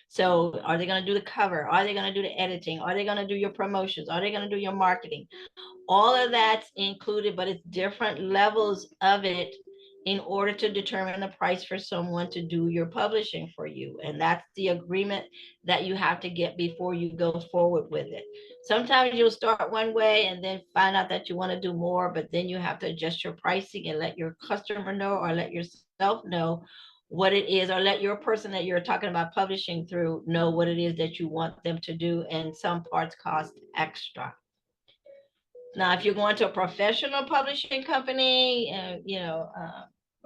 So are they going to do the cover? Are they going to do the editing? Are they going to do your promotions? Are they going to do your marketing? All of that's included, but it's different levels of it in order to determine the price for someone to do your publishing for you. And that's the agreement that you have to get before you go forward with it. Sometimes you'll start one way and then find out that you want to do more, but then you have to adjust your pricing and let your customer know, or let yourself know what it is, or let your person that you're talking about publishing through know what it is that you want them to do. And some parts cost extra. Now, if you're going to a professional publishing company,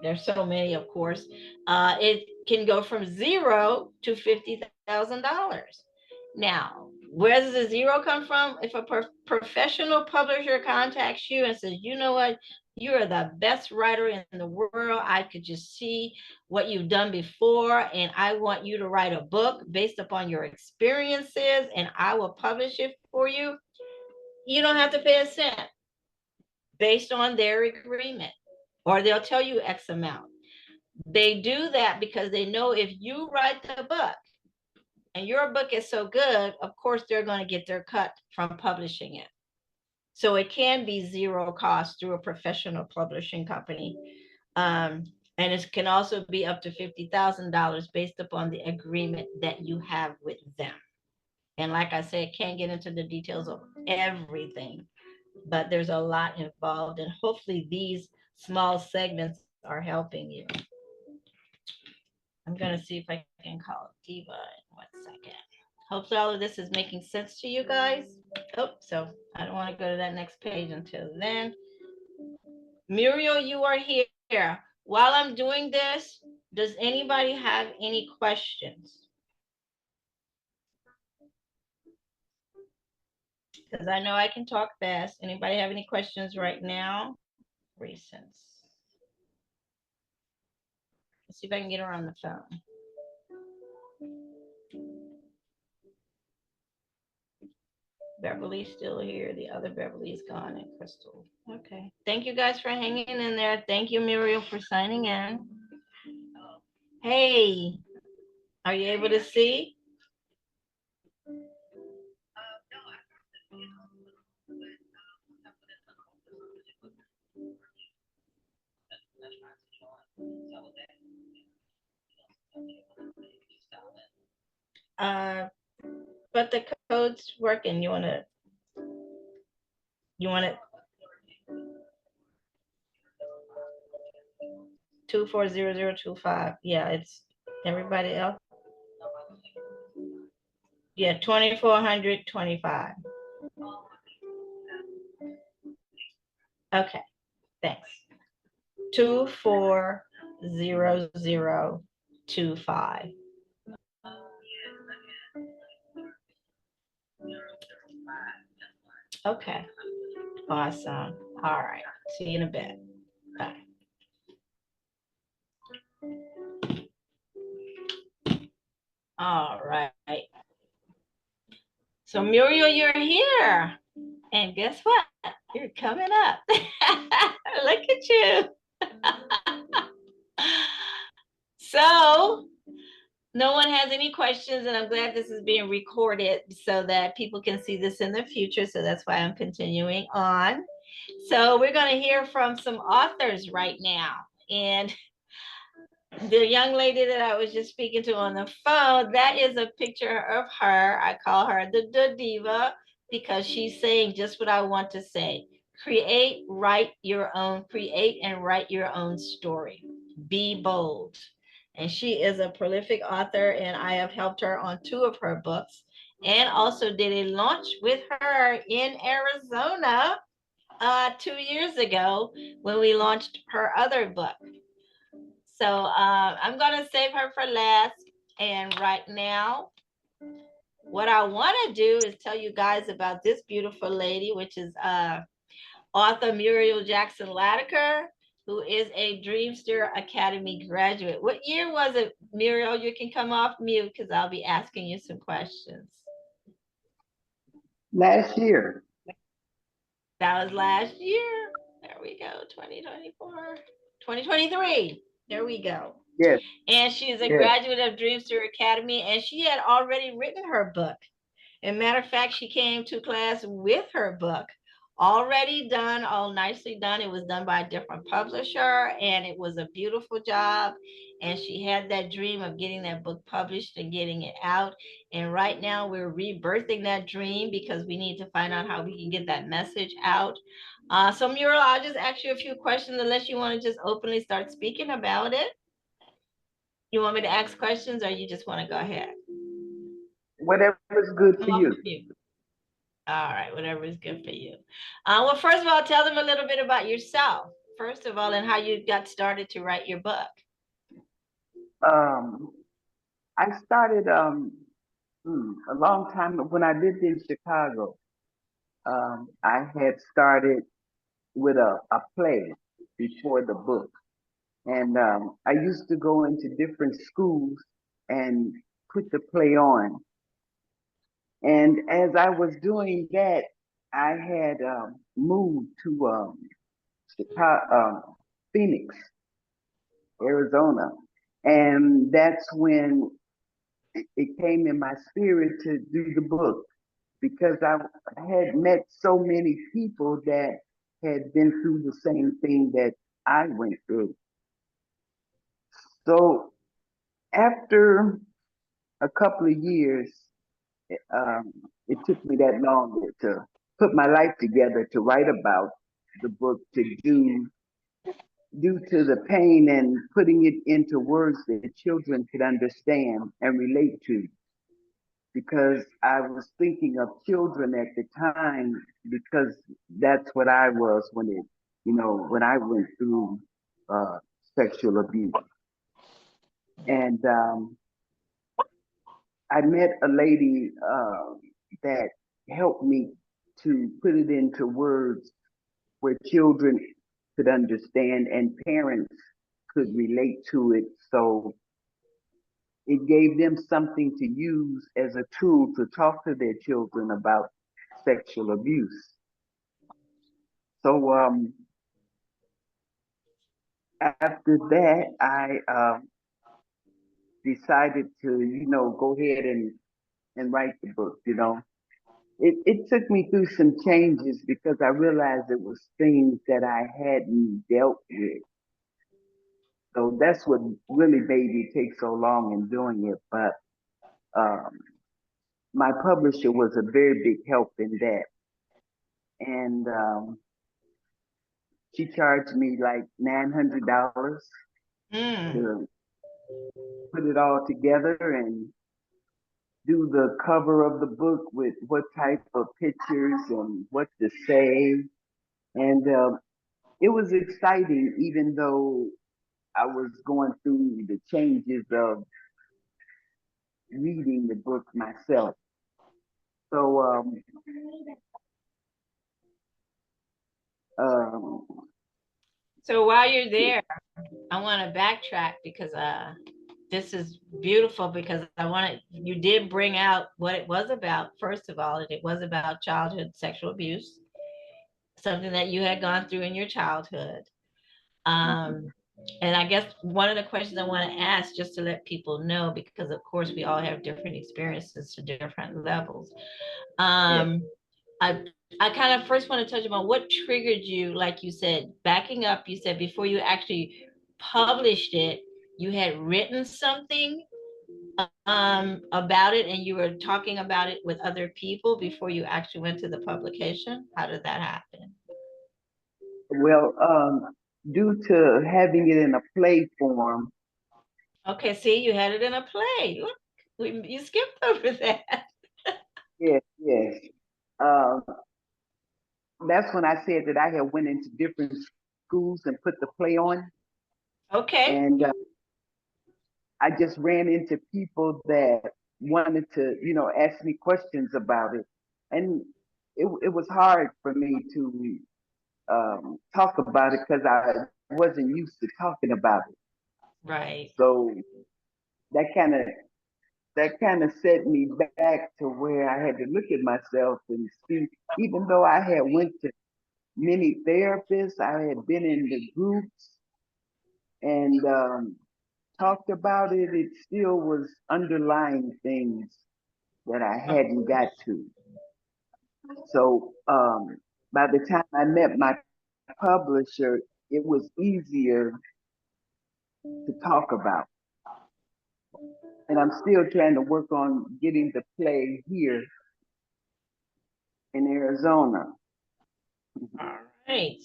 there's so many, of course, it can go from $0 to $50,000. Now, where does the zero come from? If a professional publisher contacts you and says, you know what, you are the best writer in the world. I could just see what you've done before, and I want you to write a book based upon your experiences, and I will publish it for you. You don't have to pay a cent based on their agreement, or they'll tell you X amount. They do that because they know if you write the book and your book is so good, of course, they're going to get their cut from publishing it. So it can be zero cost through a professional publishing company. And it can also be up to $50,000 based upon the agreement that you have with them. And like I said, can't get into the details of everything, but there's a lot involved, and hopefully these small segments are helping you. I'm going to see if I can call Diva in 1 second. Hopefully all of this is making sense to you guys. Oh, so I don't want to go to that next page until then. Muriel, you are here. While I'm doing this, does anybody have any questions? Because I know I can talk fast. Anybody have any questions right now? Recents. Let's see if I can get her on the phone. Beverly's still here. The other Beverly's gone, and Crystal. Okay. Thank you guys for hanging in there. Thank you, Muriel, for signing in. Hey, are you able to see? But the code's working. You want it? 240025. Yeah, it's everybody else. Yeah, 2425. Okay, thanks. 240025. Okay, awesome. All right, see you in a bit. Bye. All right. So Muriel, you're here. And guess what? You're coming up. Look at you. So, no one has any questions, and I'm glad this is being recorded so that people can see this in the future. So that's why I'm continuing on. So we're going to hear from some authors right now. And the young lady that I was just speaking to on the phone, that is a picture of her. I call her the diva because she's saying just what I want to say. Create and write your own story. Be bold. And she is a prolific author, and I have helped her on 2 of her books and also did a launch with her in Arizona 2 years ago when we launched her other book. So I'm going to save her for last. And right now, what I want to do is tell you guys about this beautiful lady, which is author Muriel Jackson Latiker, who is a Dreamster Academy graduate. What year was it, Muriel? You can come off mute because I'll be asking you some questions.
Last year.
That was last year. There we go. 2024, 2023. There we go.
Yes.
And she is a
yes.
graduate of Dreamster Academy, and she had already written her book. As a matter of fact, she came to class with her book already done, all nicely done. It was done by a different publisher, and it was a beautiful job. And she had that dream of getting that book published and getting it out. And right now we're rebirthing that dream because we need to find out how we can get that message out. So Muriel, I'll just ask you a few questions unless you want to just openly start speaking about it. You want me to ask questions or you just want to go ahead?
Whatever's good for you.
All right, whatever is good for you. Well, first of all, tell them a little bit about yourself, first of all, and how you got started to write your book.
I started a long time when I lived in Chicago. I had started with a play before the book. And I used to go into different schools and put the play on. And as I was doing that, I had moved to Chicago, Phoenix, Arizona. And that's when it came in my spirit to do the book, because I had met so many people that had been through the same thing that I went through. So after a couple of years, it took me that long to put my life together to write about the book, to do due to the pain and putting it into words that children could understand and relate to. Because I was thinking of children at the time, because that's what I was when I went through sexual abuse. And I met a lady that helped me to put it into words where children could understand and parents could relate to it. So it gave them something to use as a tool to talk to their children about sexual abuse. So after that, I decided to, go ahead and write the book. It took me through some changes because I realized it was things that I hadn't dealt with. So that's what really made me take so long in doing it. But my publisher was a very big help in that. And she charged me like $900 to put it all together and do the cover of the book with what type of pictures and what to say. And it was exciting, even though I was going through the changes of reading the book myself. So
so while you're there, I want to backtrack because this is beautiful, because you did bring out what it was about, first of all, and it was about childhood sexual abuse. something that you had gone through in your childhood. Um, and I guess one of the questions I want to ask, just to let people know, because of course we all have different experiences to different levels.
Yes.
Um, I I kind of first want to touch on what triggered you, like you said, backing up, you said before you actually published it, you had written something about it and you were talking about it with other people before you actually went to the publication. How did that happen?
Well, due to having it in a play form,
Okay, see, you had it in a play. Look, you skipped over that.
yes, yes. Um, that's when I said that I had went into different schools and put the play on,
Okay,
and I just ran into people that wanted to, ask me questions about it, and it was hard for me to talk about it because I wasn't used to talking about it.
right.
So that kind of set me back to where I had to look at myself and see, even though I had went to many therapists, I had been in the groups and talked about it, it still was underlying things that I hadn't got to. So by the time I met my publisher, it was easier to talk about. And I'm still trying to work on getting the play here in Arizona.
All right.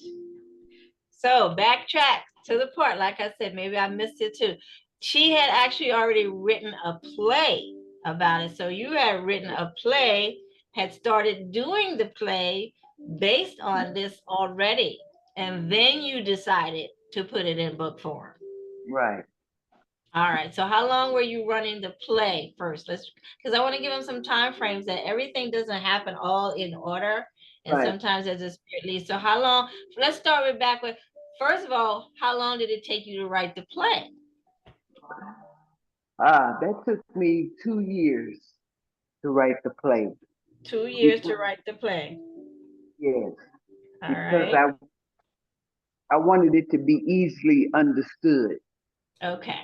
So backtrack to the part, like I said, maybe I missed it too. She had actually already written a play about it. So you had written a play, had started doing the play based on this already. And then you decided to put it in book form.
Right.
All right. So how long were you running the play first? Let's, because I want to give them some time frames that everything doesn't happen all in order. And
Right.
sometimes there's a spirit lead. So how long? Let's start with back with, first of all, how long did it take you to write the play?
That took me 2 years to write the play.
2 years to
Because,
write the play.
yes,
All
because
right.
I wanted it to be easily understood.
Okay.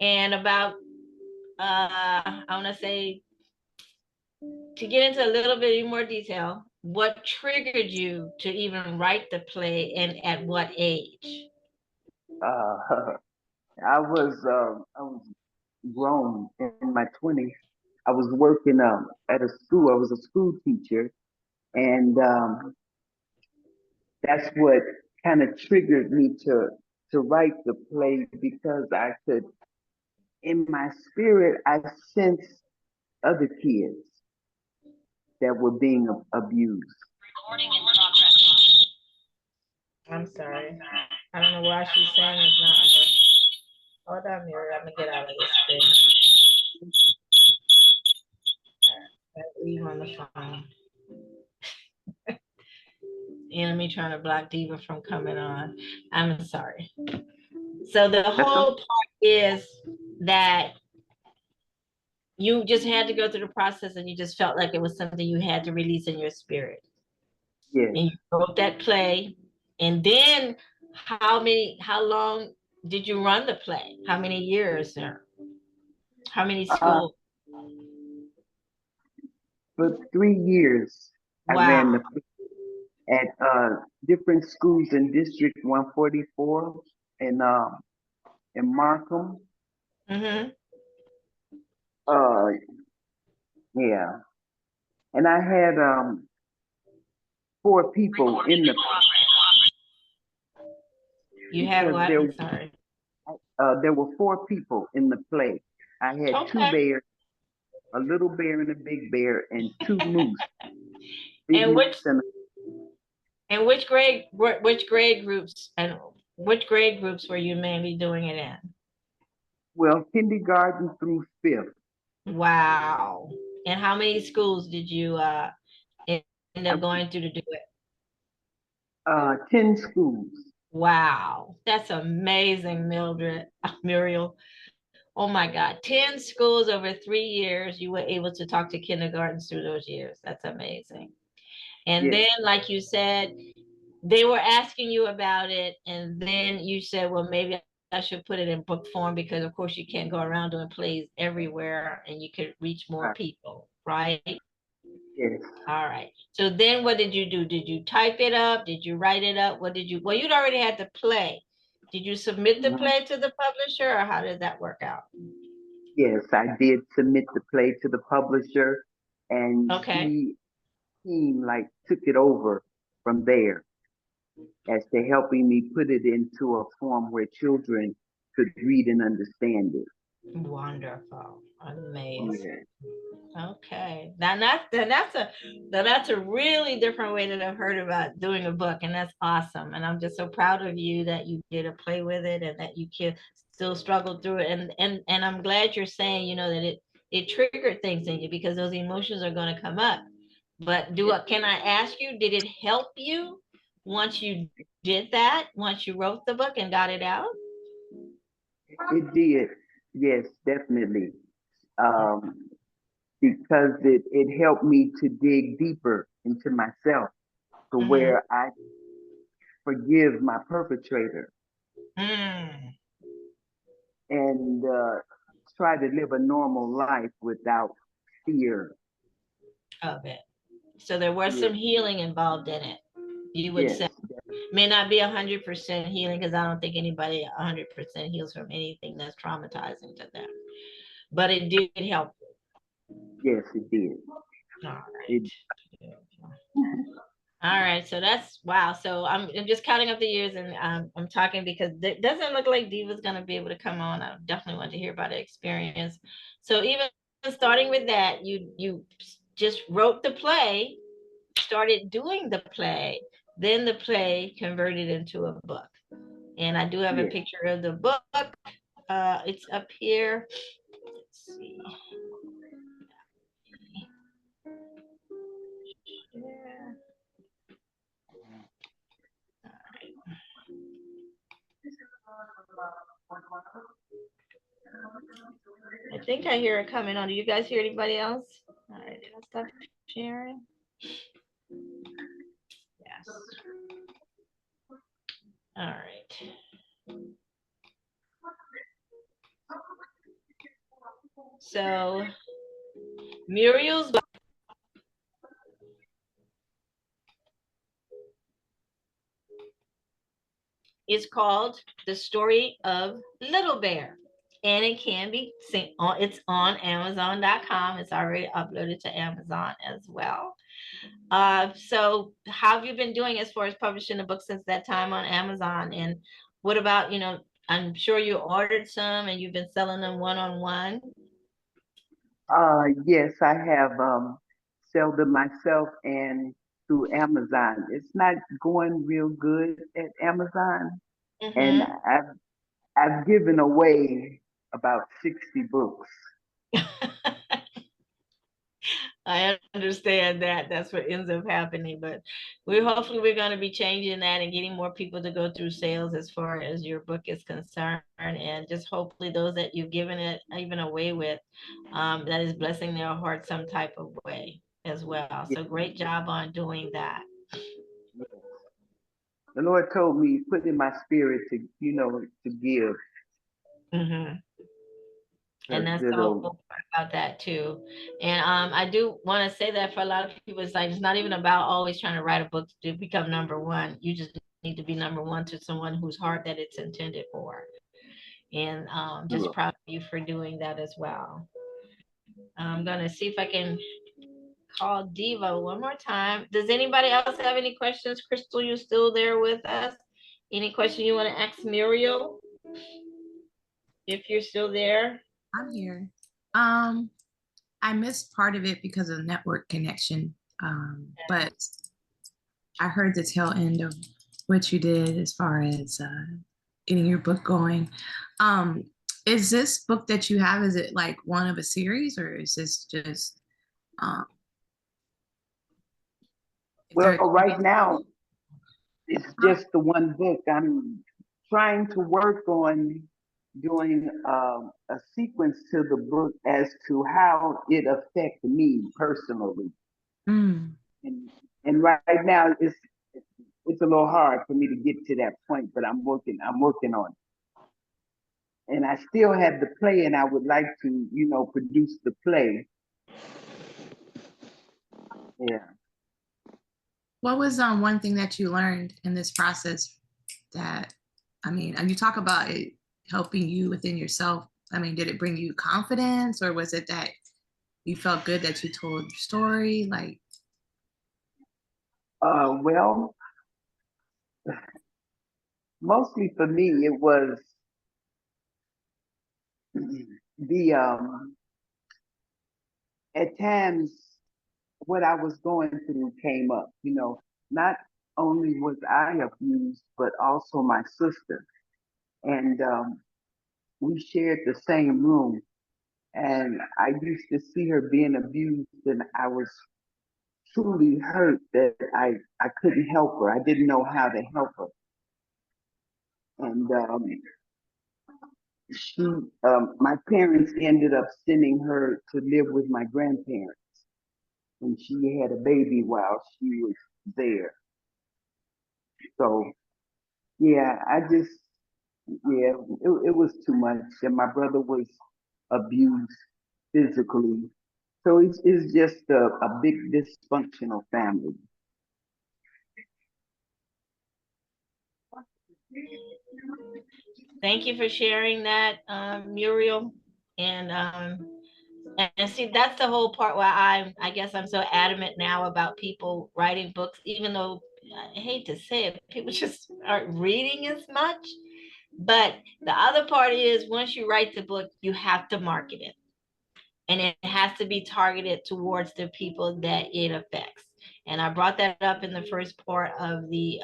And about I want to say, to get into a little bit more detail, what triggered you to even write the play and at what age?
Uh, I was grown in my 20s. I was working at a school. I was a school teacher, and that's what kind of triggered me to write the play because I could, in my spirit, I sensed other kids that were being abused.
Recording in progress. I'm sorry. I don't know why she's saying it's not working. Hold on, Mary. I'm gonna get out of this thing. Let's leave on the phone. Enemy trying to block Diva from coming on. I'm sorry. So the
That's
whole part is that you just had to go through the process and you just felt like it was something you had to release in your spirit.
yes.
And you wrote that play. And then how long did you run the play? How many years or how many
Uh,
schools?
for 3 years, I ran
Wow.
at different schools in District 144 in Markham.
Mm-hmm.
Uh, yeah, and I had 4 people in the
You had
because
what? I'm sorry.
there were 4 people in the play. I had two
Okay.
bears, a little bear and a big bear, and 2 moose, big
And
moose and
which grade groups were you mainly doing it in?
well, kindergarten through 5th.
Wow. And how many schools did you end
I,
up going through to do it?
10 schools.
Wow. That's amazing, Mildred, Muriel. Oh my God. 10 schools over 3 years. You were able to talk to kindergartens through those years. That's amazing. And then, like you said, they were asking you about it, and then you said, well, maybe I should put it in book form because, of course, you can't go around doing plays everywhere, and you could reach more people, right?
Yes.
All right. So then what did you do? Did you type it up? Did you write it up? What did you, well, you'd already had the play. Did you submit the play to the publisher, or how did that work out?
Yes, I did submit the play to the publisher, and
Okay.
he like took it over from there as to helping me put it into a form where children could read and understand it.
Wonderful. Amazing.
Yeah.
Okay. That's a really different way that I've heard about doing a book, and that's awesome. And I'm just so proud of you that you did a play with it and that you can still struggle through it. And I'm glad you're saying, that it triggered things in you because those emotions are going to come up. But can I ask you, did it help you once you did that, once you wrote the book and got it out?
It did. Yes, definitely. Um, because it helped me to dig deeper into myself to where I forgive my perpetrator
Mm.
and try to live a normal life without fear
Of it. So there was
Yeah.
some healing involved in it, you would
Yes.
say. May not be 100% healing because I don't think anybody 100% heals from anything that's traumatizing to them. But it did help.
Yes, it did.
All
It,
right. All right, so that's wow. So I'm just counting up the years, and I'm talking because it doesn't look like Diva's going to be able to come on. I definitely want to hear about the experience. So even starting with that, you just wrote the play, started doing the play, then the play converted into a book. And I do have a
yes.
picture of the book. It's up here. Let's see. Yeah. I think I hear it coming on. Do you guys hear anybody else? All right, I'll stop sharing. Yes. All right. So Muriel's book is called The Story of Little Bear. And it can be seen on, it's on Amazon.com. It's already uploaded to Amazon as well. So how have you been doing as far as publishing a book since that time on Amazon? And what about, I'm sure you ordered some and you've been selling them one-on-one.
Yes, I have sold them myself and through Amazon. It's not going real good at Amazon, and
Mm-hmm.
I've given away about 60 books.
I understand that. That's what ends up happening, but we're going to be changing that and getting more people to go through sales as far as your book is concerned, and just hopefully those that you've given it even away with, that is blessing their heart some type of way as well.
Yes,
So great job on doing that.
yes. The Lord told me, put in my spirit to, to give.
Mm-hmm. And
'Cause
that's the whole part about that too. And I do want to say that for a lot of people, it's like it's not even about always trying to write a book to become number one. You just need to be number one to someone whose heart that it's intended for. And just proud of you for doing that as well. I'm gonna see if I can call Diva one more time. Does anybody else have any questions? Crystal, you still there with us? Any question you want to ask Muriel? If you're still there.
I'm here. I missed part of it because of the network connection. But I heard the tail end of what you did as far as getting your book going. Is this book that you have, is it like one of a series, or is this just
well, right now it's just the one book. I'm trying to work on doing a sequence to the book as to how it affected me personally.
Mm.
And right now it's a little hard for me to get to that point, but I'm working on it. And I still have the play, and I would like to, produce the play. Yeah.
What was one thing that you learned in this process that, I mean, and you talk about it helping you within yourself. I mean, did it bring you confidence, or was it that you felt good that you told your story? Like,
Well, mostly for me, it was the at times what I was going through came up. Not only was I abused, but also my sister, and we shared the same room. And I used to see her being abused, and I was truly hurt that I couldn't help her. I didn't know how to help her. And she, my parents ended up sending her to live with my grandparents, and she had a baby while she was there. So yeah, it was too much. And my brother was abused physically. So it's just a big dysfunctional family.
Thank you for sharing that, Muriel. And see, that's the whole part where I guess I'm so adamant now about people writing books, even though I hate to say it, people just aren't reading as much. But the other part is once you write the book, you have to market it. And it has to be targeted towards the people that it affects. And I brought that up in the first part of the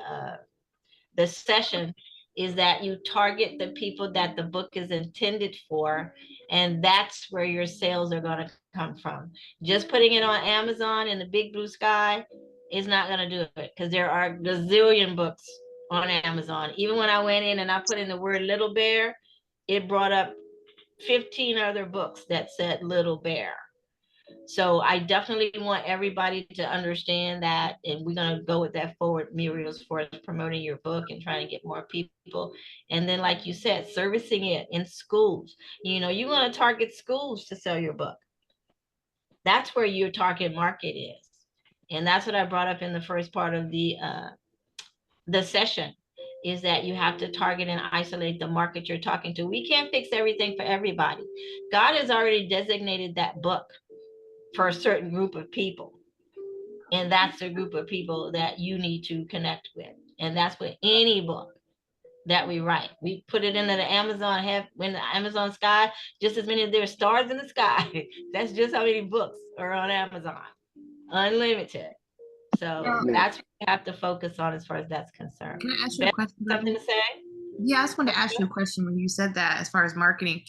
session, is that you target the people that the book is intended for, and that's where your sales are going to come from. Just putting it on Amazon in the big blue sky is not going to do it, because there are gazillion books on Amazon. Even when I went in and I put in the word little bear, it brought up 15 other books that said little bear. So I definitely want everybody to understand that, and we're going to go with that forward, Muriel, as far as promoting your book and trying to get more people. And then, like you said, servicing it in schools. You want to target schools to sell your book. That's where your target market is. And that's what I brought up in the first part of the session, is that you have to target and isolate the market you're talking to. We can't fix everything for everybody. God has already designated that book for a certain group of people. And that's the group of people that you need to connect with. And that's with any book that we write. We put it into the Amazon, in the Amazon sky, just as many as there are stars in the sky. That's just how many books are on Amazon. Unlimited. So that's what you have to focus on as far as that's concerned.
Can I ask you a question?
Something to say?
Yeah, I just wanted to ask you a question when you said that as far as marketing.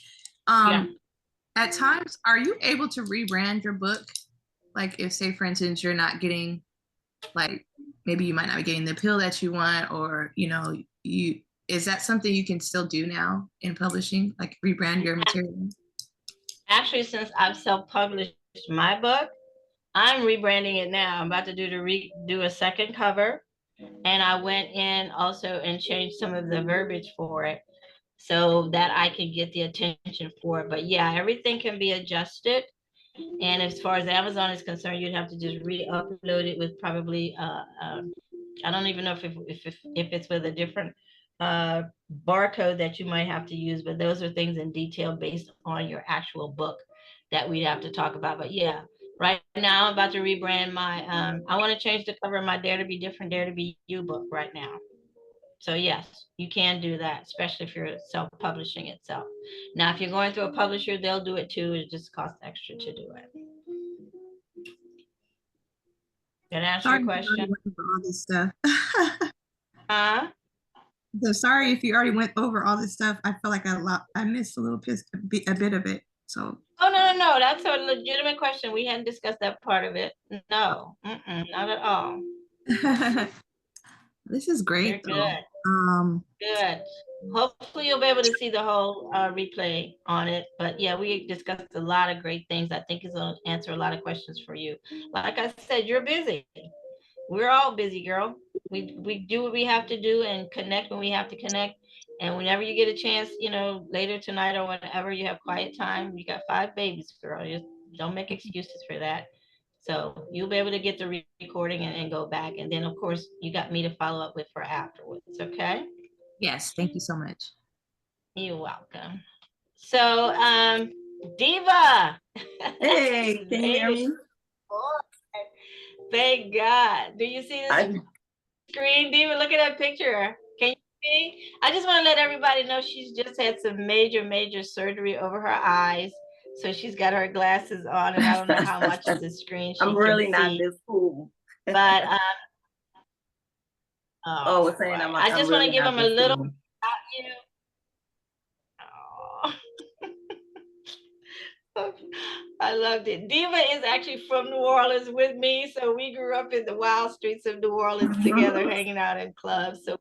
Yeah.
At times, are you able to rebrand your book? Like if, say, for instance, you're not getting, like, maybe you might not be getting the appeal that you want, or, is that something you can still do now in publishing, like rebrand your material?
Actually, since I've self-published my book, I'm rebranding it now. I'm about to do a second cover. And I went in also and changed some of the verbiage for it so that I can get the attention for it. But yeah, everything can be adjusted. And as far as Amazon is concerned, you'd have to just re-upload it with probably I don't even know if it's with a different barcode that you might have to use, but those are things in detail based on your actual book that we'd have to talk about. But yeah, right now I'm about to rebrand my I want to change the cover of my Dare to Be Different, Dare to Be You book right now. So yes, you can do that, especially if you're self-publishing itself. Now, if you're going through a publisher, they'll do it too. It just costs extra to do it. Did I answer your question?
Went over all this stuff.
Huh?
So sorry if you already went over all this stuff. I feel like I missed a bit of it. So.
Oh, no. That's a legitimate question. We hadn't discussed that part of it. No, not at all.
This is great.
You're good. Good. Hopefully you'll be able to see the whole replay on it. But yeah, we discussed a lot of great things. I think it's going to answer a lot of questions for you. Like I said, you're busy. we're all busy, girl. We do what we have to do and connect when we have to connect. And whenever you get a chance, later tonight or whenever you have quiet time, you got 5 babies, girl. Just don't make excuses for that. So you'll be able to get the recording and go back. And then, of course, you got me to follow up with for afterwards. Okay.
Yes, thank you so much.
You're welcome. So, Diva.
Hey, can you hear me?
Thank God. Do you see the screen, Diva? Look at that picture. Can you see? I just want to let everybody know she's just had some major, major surgery over her eyes. So she's got her glasses on, and I don't know how much of the screen she
I'm really
can
not
see.
this cool.
But
Oh, it's saying
right.
I'm
I just want
really
to give
not
them a
this
little.
cool.
Oh. I loved it. Diva is actually from New Orleans with me, so we grew up in the wild streets of New Orleans together, hanging out in clubs. So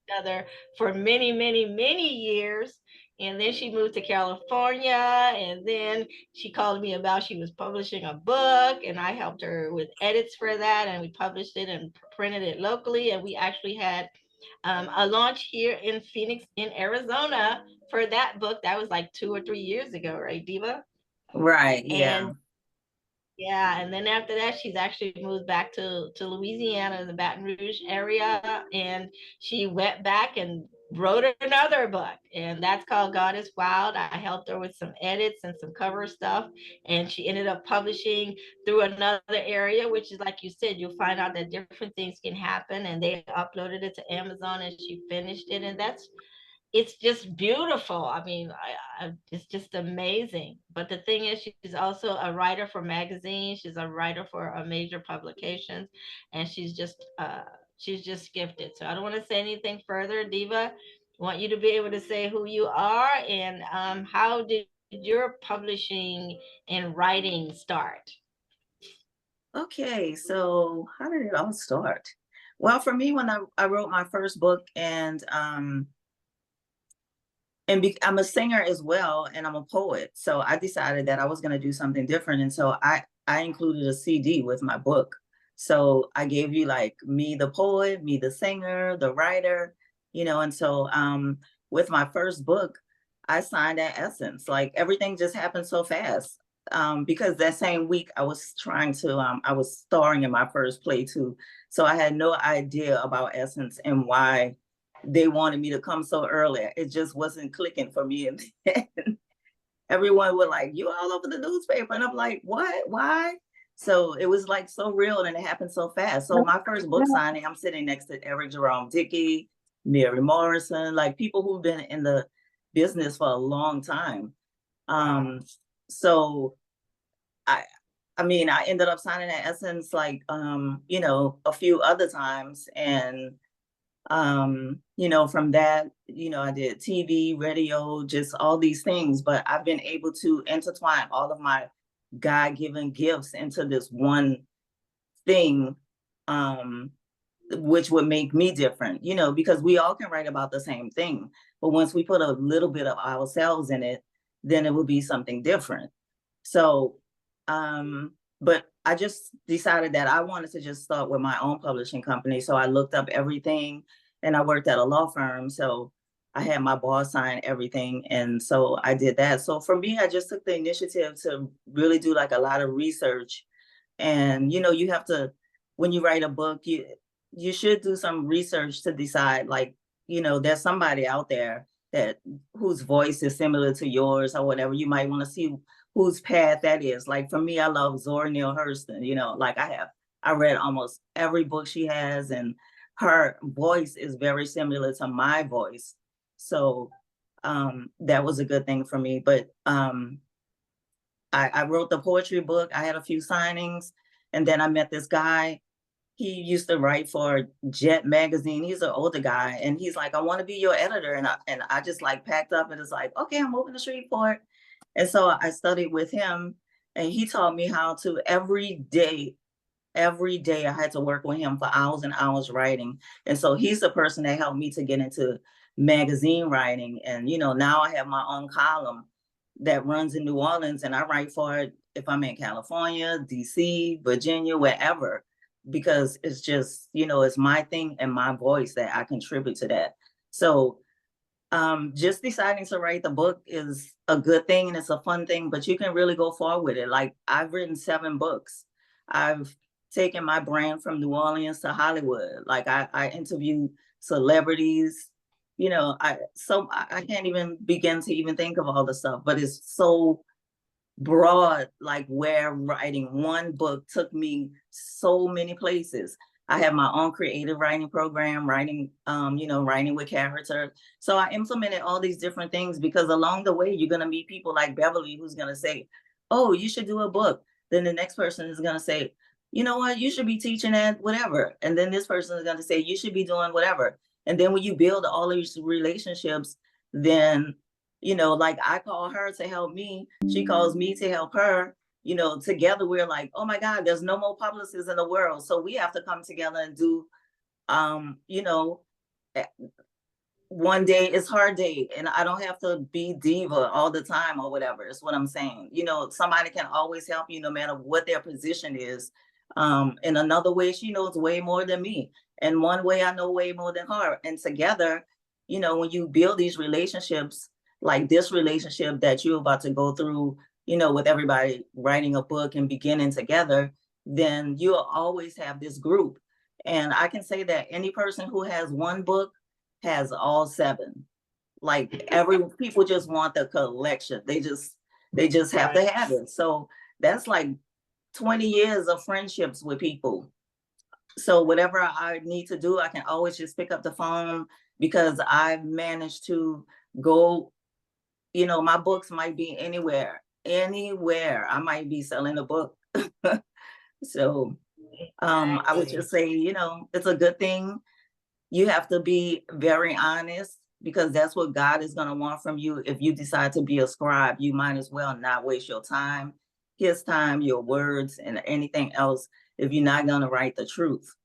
together for many, many, many years. And then she moved to California, and then she called me about she was publishing a book, and I helped her with edits for that, and we published it and printed it locally. And we actually had a launch here in Phoenix, in Arizona, for that book. That was like 2 or 3 years ago, right, Diva?
Right, yeah.
And yeah, and then after that, she's actually moved back to Louisiana, the Baton Rouge area, and she went back and wrote another book, and that's called God is Wild. I helped her with some edits and some cover stuff, and she ended up publishing through another area, which is like you said, you'll find out that different things can happen, and they uploaded it to Amazon, and she finished it, and it's just beautiful. I mean, it's just amazing. But the thing is, she's also a writer for magazines. She's a writer for a major publications, and she's just gifted. So I don't want to say anything further, Diva. I want you to be able to say who you are and how did your publishing and writing start?
Okay, so how did it all start? Well, for me, when I wrote my first book, and I'm a singer as well, and I'm a poet. So I decided that I was going to do something different. And so I included a CD with my book. So I gave you like me, the poet, me, the singer, the writer, and so with my first book, I signed at Essence. Like everything just happened so fast. Because that same week I was I was starring in my first play too. So I had no idea about Essence and why they wanted me to come so early. It just wasn't clicking for me. And everyone was like, "You all over the newspaper." And I'm like, "What? Why?" So it was like so real, and it happened so fast. So my first book signing, I'm sitting next to Eric Jerome Dickey, Mary Morrison, like people who've been in the business for a long time. So I mean, I ended up signing at Essence like a few other times, and from that, I did TV, radio, just all these things, but I've been able to intertwine all of my God-given gifts into this one thing, which would make me different, because we all can write about the same thing, but once we put a little bit of ourselves in it, then it will be something different. So, but I just decided that I wanted to just start with my own publishing company. So I looked up everything, and I worked at a law firm. So I had my boss sign everything. And so I did that. So for me, I just took the initiative to really do like a lot of research. And, you have to, when you write a book, you should do some research to decide, like, there's somebody out there whose voice is similar to yours or whatever. You might want to see whose path that is. Like for me, I love Zora Neale Hurston, like I read almost every book she has, and her voice is very similar to my voice. So that was a good thing for me. But I wrote the poetry book. I had a few signings, and then I met this guy. He used to write for Jet magazine. He's an older guy, and he's like, "I want to be your editor." And I just like packed up and it's like, "Okay, I'm moving to Shreveport." And so I studied with him, and he taught me how to every day I had to work with him for hours and hours writing. And so he's the person that helped me to get into magazine writing. And, now I have my own column that runs in New Orleans, and I write for it if I'm in California, DC, Virginia, wherever. because it's just, it's my thing and my voice that I contribute to that. So just deciding to write the book is a good thing and it's a fun thing, but you can really go far with it. Like, I've written 7 books. I've taken my brand from New Orleans to Hollywood. Like, I interview celebrities, I can't even begin to even think of all the stuff, but it's so broad, like where writing one book took me so many places. I have my own creative writing program, writing with character. So I implemented all these different things because along the way, you're going to meet people like Beverly, who's going to say, oh, you should do a book. Then the next person is going to say, you know what, you should be teaching at whatever. And then this person is going to say, you should be doing whatever. And then when you build all these relationships, then like I call her to help me, she calls me to help her, together we're like, oh my God, there's no more publicists in the world. So we have to come together and do, one day is her day, and I don't have to be diva all the time or whatever. It's what I'm saying. Somebody can always help you no matter what their position is. In another way, she knows way more than me. And one way I know way more than her. And together, when you build these relationships, like this relationship that you're about to go through, with everybody writing a book and beginning together, then you'll always have this group. And I can say that any person who has one book has all 7. Like, people just want the collection. They just have to have it. So that's like 20 years of friendships with people. So whatever I need to do, I can always just pick up the phone, because I've managed to go, my books might be anywhere. I might be selling a book. So I would just say, it's a good thing. You have to be very honest, because that's what God is going to want from you. If you decide to be a scribe, you might as well not waste your time, his time, your words, and anything else if you're not going to write the truth.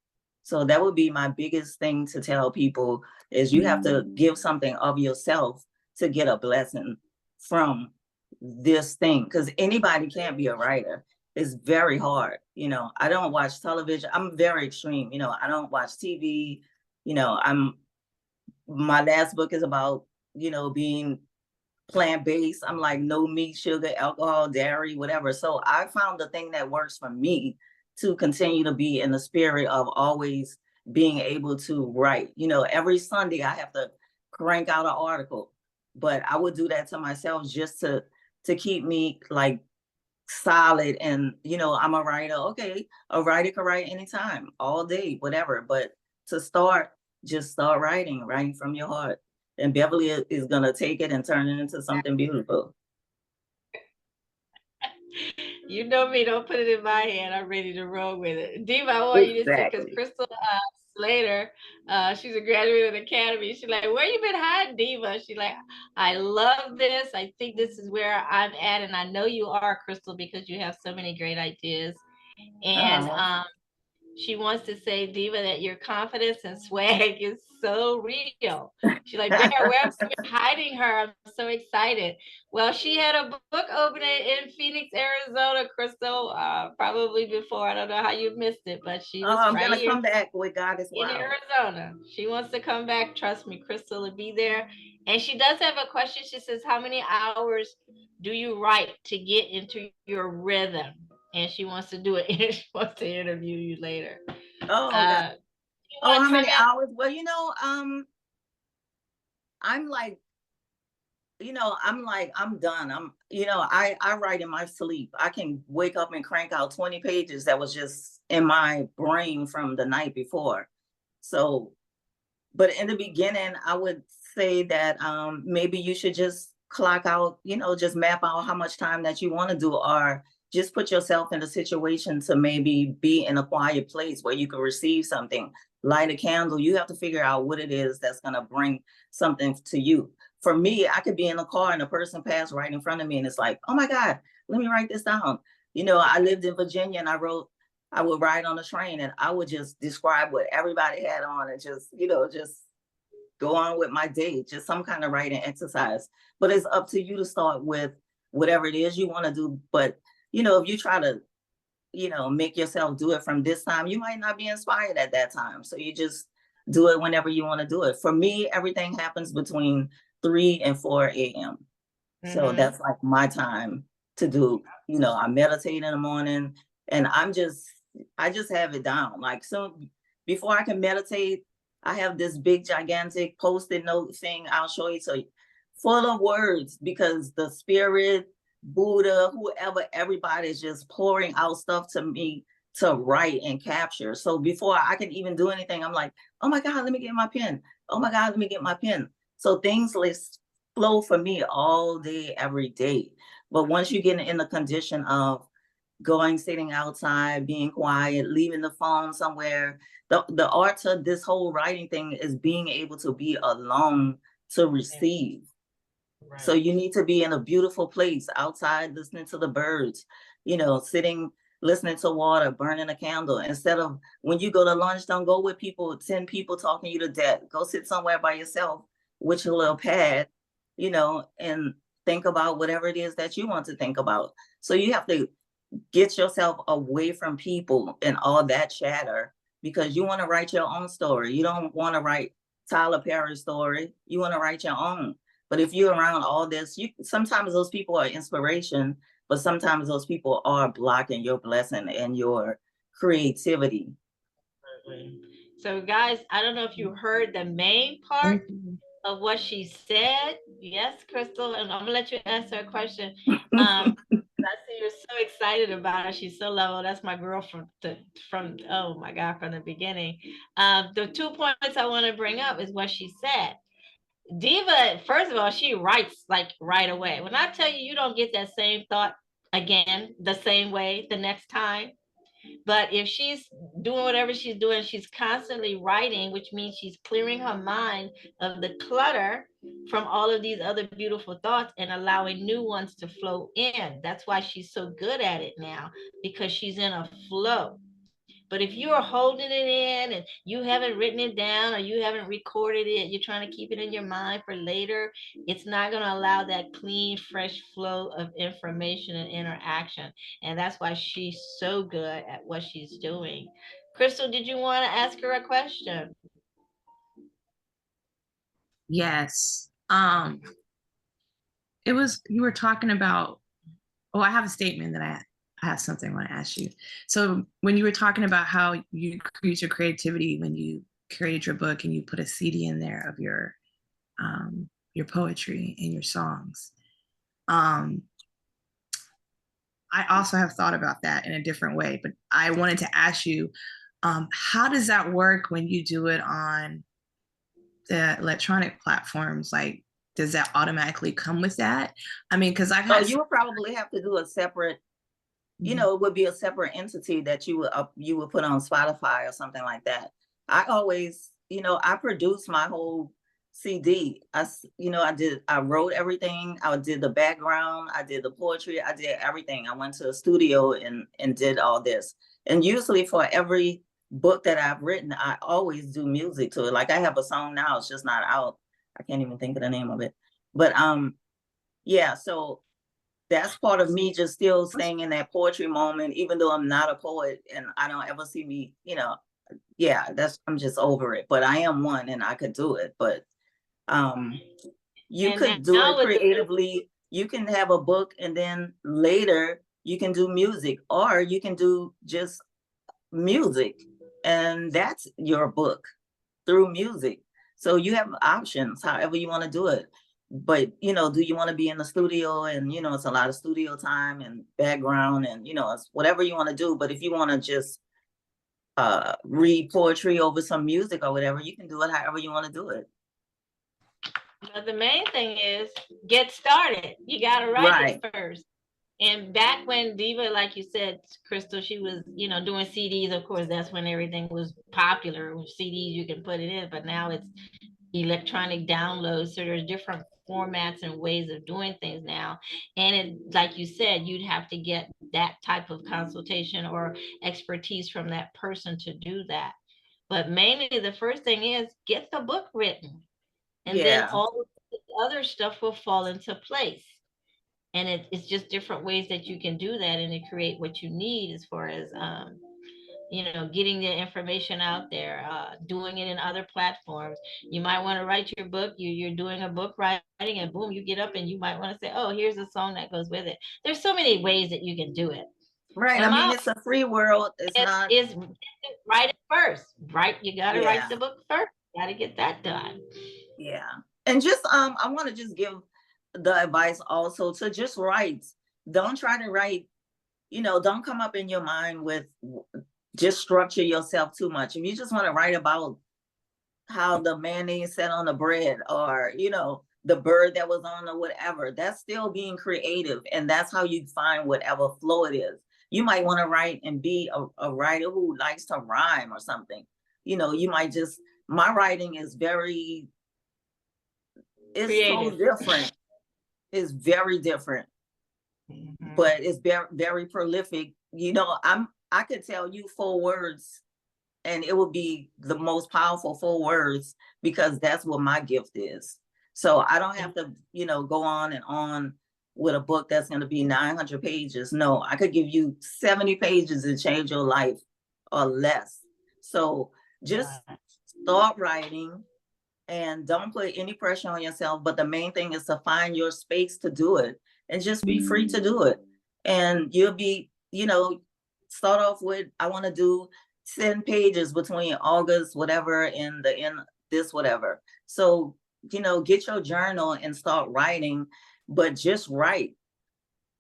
So that would be my biggest thing to tell people, is you have to give something of yourself to get a blessing from this thing, because anybody can't be a writer. It's very hard. I don't watch television. I'm very extreme. I don't watch TV. My last book is about, being plant-based. I'm like, no meat, sugar, alcohol, dairy, whatever. So I found the thing that works for me to continue to be in the spirit of always being able to write. Every Sunday I have to crank out an article, but I would do that to myself just to keep me like solid. And, I'm a writer. Okay. A writer can write anytime, all day, whatever. But to start, just start writing from your heart. And Beverly is going to take it and turn it into something beautiful.
You know me, don't put it in my hand. I'm ready to roll with it. Diva, I want you to say, because Crystal Slater, she's a graduate of the Academy. She's like, where you been hiding, Diva? She's like, I love this. I think this is where I'm at. And I know you are, Crystal, because you have so many great ideas. And she wants to say, Diva, that your confidence and swag is so real. She's like, Bear, where have you been hiding her? I'm so excited. Well, she had a book opening in Phoenix, Arizona, Crystal, probably before. I don't know how you missed it, but she was
I'm
right
gonna
here
come back with God as well.
in Arizona. She wants to come back. Trust me, Crystal will be there. And she does have a question. She says, how many hours do you write to get into your rhythm? And she wants to do it. She wants to interview you later.
Oh, how many hours? Well, I'm like, I'm done. I write in my sleep. I can wake up and crank out 20 pages that was just in my brain from the night before. So, but in the beginning, I would say that maybe you should just clock out, just map out how much time that you want to do, or just put yourself in a situation to maybe be in a quiet place where you can receive something, light a candle. You have to figure out what it is that's going to bring something to you. For me, I could be in a car and a person passed right in front of me and it's like, oh my God, let me write this down. I lived in Virginia and I would ride on a train and I would just describe what everybody had on and just go on with my day, just some kind of writing exercise. But it's up to you to start with whatever it is you want to do. But, if you try to, make yourself do it from this time. You might not be inspired at that time. So you just do it whenever you want to do it. For me, everything happens between 3 and 4 a.m. So that's like my time to do, I meditate in the morning, and I just have it down. Like, so before I can meditate, I have this big gigantic post-it note thing. I'll show you. So full of words, because the spirit, Buddha, whoever, everybody is just pouring out stuff to me to write and capture. So before I can even do anything, I'm like, oh my God, let me get my pen. Oh my God, let me get my pen. So things flow for me all day, every day. But once you get in the condition of going, sitting outside, being quiet, leaving the phone somewhere, the art of this whole writing thing is being able to be alone to receive. Right. So you need to be in a beautiful place outside, listening to the birds, sitting, listening to water, burning a candle. Instead of, when you go to lunch, don't go with 10 people talking you to death. Go sit somewhere by yourself with your little pad, and think about whatever it is that you want to think about. So you have to get yourself away from people and all that chatter, because you want to write your own story. You don't want to write Tyler Perry's story. You want to write your own. But if you're around all this, sometimes those people are inspiration, but sometimes those people are blocking your blessing and your creativity.
So guys, I don't know if you heard the main part of what she said. Yes, Crystal, and I'm gonna let you answer a question. I see you're so excited about her. She's so lovely. That's my girl from oh my God, from the beginning. The 2 points I want to bring up is what she said. Diva, first of all, she writes like right away. When I tell you, you don't get that same thought again the same way the next time. But if she's doing whatever she's doing, she's constantly writing, which means she's clearing her mind of the clutter from all of these other beautiful thoughts and allowing new ones to flow in. That's why she's so good at it now, because she's in a flow. But if you are holding it in and you haven't written it down or you haven't recorded it, you're trying to keep it in your mind for later, it's not going to allow that clean, fresh flow of information and interaction. And that's why she's so good at what she's doing. Crystal, did you want to ask her a question?
Yes. You were talking about, I have a statement that I have something I want to ask you. So when you were talking about how you use your creativity when you created your book and you put a CD in there of your poetry and your songs, I also have thought about that in a different way, but I wanted to ask you, how does that work when you do it on the electronic platforms? Like, does that automatically come with that? I mean, because I've had
you would probably have to do a separate, it would be a separate entity that you would put on Spotify or something like that. I always, I produced my whole CD. I wrote everything. I did the background. I did the poetry. I did everything. I went to a studio and did all this. And usually for every book that I've written, I always do music to it. Like, I have a song now, it's just not out. I can't even think of the name of it. But yeah, so that's part of me just still staying in that poetry moment, even though I'm not a poet and I don't ever see me, I'm just over it. But I am one and I could do it. But you could do it creatively. You can have a book and then later you can do music, or you can do just music, and that's your book through music. So you have options, however you want to do it. But, do you want to be in the studio? And, it's a lot of studio time and background and, it's whatever you want to do. But if you want to just read poetry over some music or whatever, you can do it however you want to do it.
But the main thing is get started. You got to write it first. And back when Diva, like you said, Crystal, she was, doing CDs. Of course, that's when everything was popular. With CDs, you can put it in, but now it's electronic downloads. So there's different formats and ways of doing things now. And it, like you said, you'd have to get that type of consultation or expertise from that person to do that. But mainly the first thing is get the book written. And then all the other stuff will fall into place. and it's just different ways that you can do that and to create what you need as far as getting the information out there, doing it in other platforms. You might want to write your book. You're doing a book writing, and boom, you get up and you might want to say, oh, here's a song that goes with it. There's so many ways that you can do it.
Right.
And
I mean, it's a free world. It's not.
is write it first, right? You got to
Yeah.
write the book first. Got to get that done.
Yeah. And just I want to just give the advice also to just write. Don't try to write, don't come up in your mind with just structure yourself too much. If you just want to write about how the mayonnaise sat on the bread, or the bird that was on or whatever, that's still being creative, and that's how you find whatever flow it is. You might want to write and be a writer who likes to rhyme or something. You might just, my writing is it's
Creative.
so different. It's very different, but it's very, very prolific. I could tell you 4 words and it will be the most powerful 4 words, because that's what my gift is. So I don't have to, go on and on with a book that's going to be 900 pages. No, I could give you 70 pages and change your life or less. So just start writing and don't put any pressure on yourself. But the main thing is to find your space to do it and just be free to do it. And you'll be, start off with, I want to do 10 pages between August, whatever, and the end this, whatever. So, get your journal and start writing, but just write.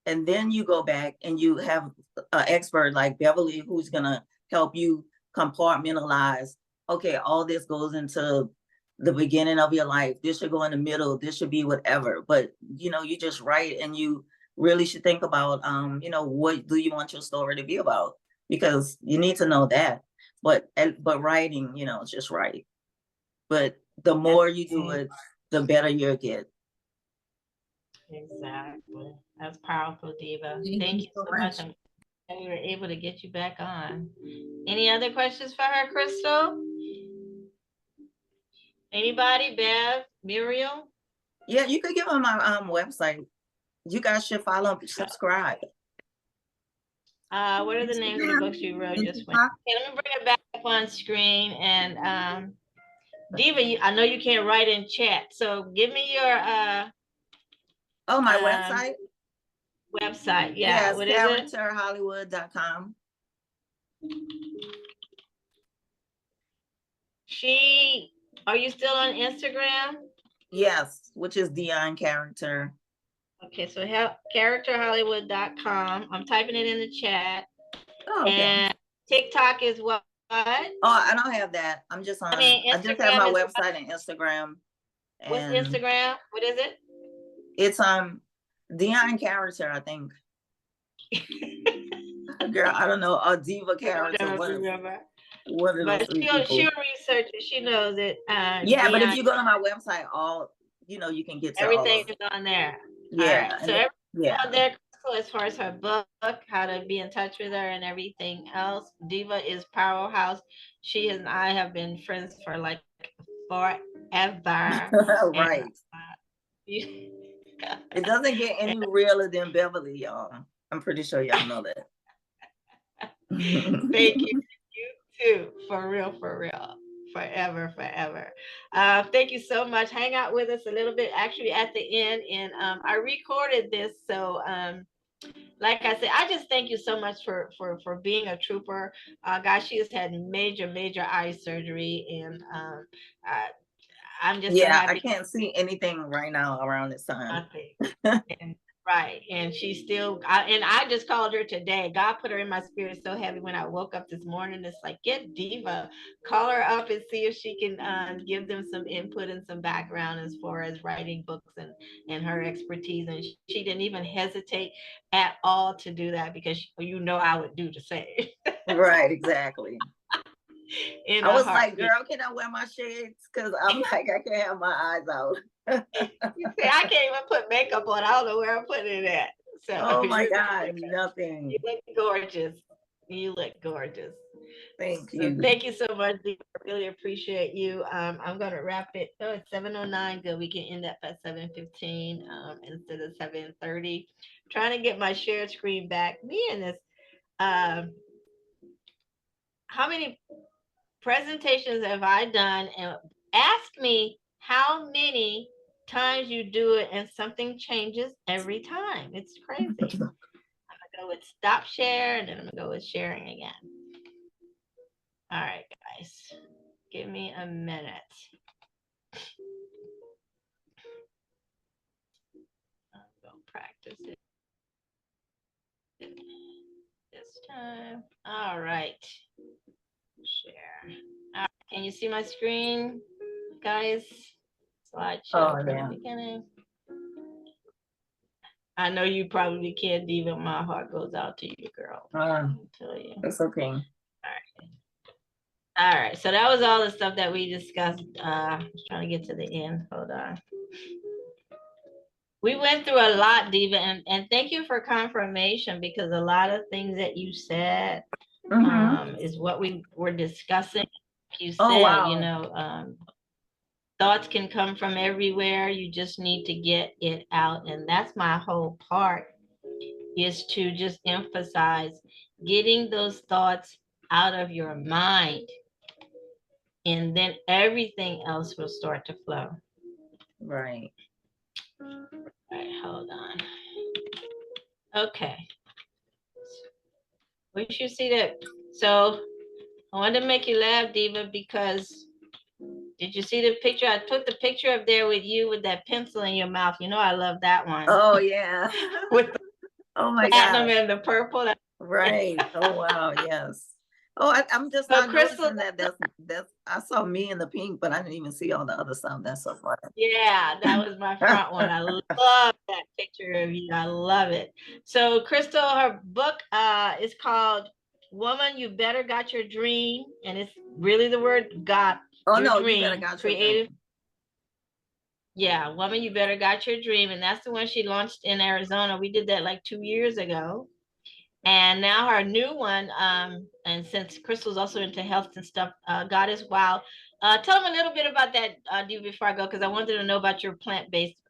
And then you go back and you have an expert like Beverly who's going to help you compartmentalize. Okay, all this goes into the beginning of your life. This should go in the middle. This should be whatever. But, you just write, and you really should think about, what do you want your story to be about? Because you need to know that. But writing, just write. But the more you do it, the better you'll get.
Exactly. That's powerful, Diva.
Thank
Thank
you
you
so
so much. I'm glad we were able to get you back on. Any other questions for her, Crystal? Anybody? Bev? Muriel?
Yeah, you could give them my website. You guys should follow, subscribe.
What are the names of the books you wrote just went? Okay, let me bring it back up on screen. And Diva, I know you can't write in chat, so give me your
my website?
Website. Yeah.
Yes,
What is it?
characterhollywood.com.
Are you still on Instagram?
Yes, which is Dion Character.
Okay, so characterhollywood.com. I'm typing it in the chat.
Oh, okay.
And TikTok is what?
Oh, I don't have that. I'm just on. I just have my website and Instagram.
What's Instagram? What is it?
It's Dion Character, I think. Girl, I don't know. A Diva Character. What are those three people?
She'll research it. She knows it.
Yeah, Dion, but if you go to my website, you can get to
everything
all
is on there.
Yeah.
Right. So everything on there, as far as her book, how to be in touch with her, and everything else. Diva is Powerhouse. She and I have been friends for like forever.
Right. It doesn't get any realer than Beverly, y'all. I'm pretty sure y'all know that.
Thank you. You too. For real. Forever. Thank you so much. Hang out with us a little bit actually at the end. And I recorded this. So like I said, I just thank you so much for being a trooper. Guys, she has had major eye surgery. And I'm just so happy.
I can't see anything right now around this time.
Right. And she's still, I just called her today. God put her in my spirit so heavy when I woke up this morning. It's like, get Diva, call her up and see if she can give them some input and some background as far as writing books and her expertise. And she didn't even hesitate at all to do that, because I would do the same.
Right, exactly. I was like, girl, can I wear my shades? Because I'm like, I can't have my eyes out.
You see, I can't even put makeup on. I don't know where I'm putting it at. So,
oh my God, nothing.
You look gorgeous.
Thank
So
you.
thank you so much, Dee. I really appreciate you. I'm gonna wrap it. Oh, it's 7:09. Good. We can end up at 7:15 instead of 7:30. Trying to get my share screen back. Me and this. Um, how many presentations have I done? And ask me how many times you do it, and something changes every time. It's crazy. I'm gonna go with stop share, and then I'm gonna go with sharing again. All right, guys, give me a minute. I'll go practice it this time. All right, share. All right. Can you see my screen, guys? Slideshow
Oh,
from
yeah.
the beginning. I know you probably can't, Diva. My heart goes out to you, girl. I'll tell you.
That's okay.
All right. So that was all the stuff that we discussed. I was trying to get to the end. Hold on. We went through a lot, Diva, and thank you for confirmation, because a lot of things that you said is what we were discussing. You said,
Oh, wow.
you know, thoughts can come from everywhere. You just need to get it out. And that's my whole part, is to just emphasize getting those thoughts out of your mind. And then everything else will start to flow.
Right.
All right, hold on. Okay. We should see that. So I wanted to make you laugh, Diva, because did you see the picture? I took the picture up there with you with that pencil in your mouth. You know I love that one.
Oh, yeah.
With the
Oh, my
platinum
God.
and the purple.
Right. Oh, wow. Yes. Oh, I'm just
So
not
Crystal,
noticing that. That's I saw me in the pink, but I didn't even see all the other stuff. That's so funny.
yeah, that was my front one. I love that picture of you. I love it. So Crystal, her book is called Woman, You Better Got Your Dream. And it's really the word got
Oh,
your
no,
dream.
you better got your
Creative.
dream.
Yeah, Woman, You Better Got Your Dream. And that's the one she launched in Arizona. We did that like 2 years ago. And now her new one, and since Crystal's also into health and stuff, God is Wild. Tell them a little bit about that, Diva, before I go, because I wanted to know about your plant-based,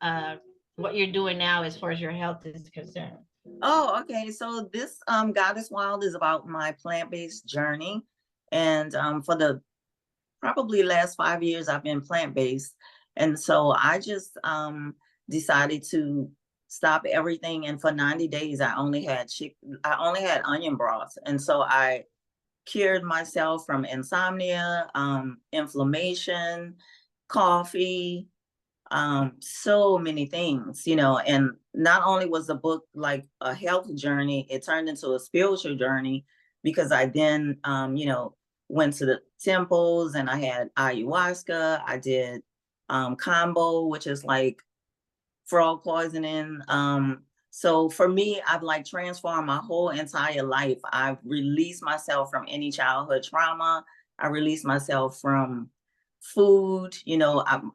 what you're doing now as far as your health is concerned.
Oh, okay. So this God is Wild is about my plant-based journey. And for the probably last 5 years, I've been plant-based. And so I just decided to stop everything. And for 90 days, I only had onion broth. And so I cured myself from insomnia, inflammation, coffee, so many things, and not only was the book like a health journey, it turned into a spiritual journey, because I then went to the temples and I had ayahuasca. I did combo, which is like frog poisoning. So for me, I've like transformed my whole entire life. I've released myself from any childhood trauma. I released myself from food.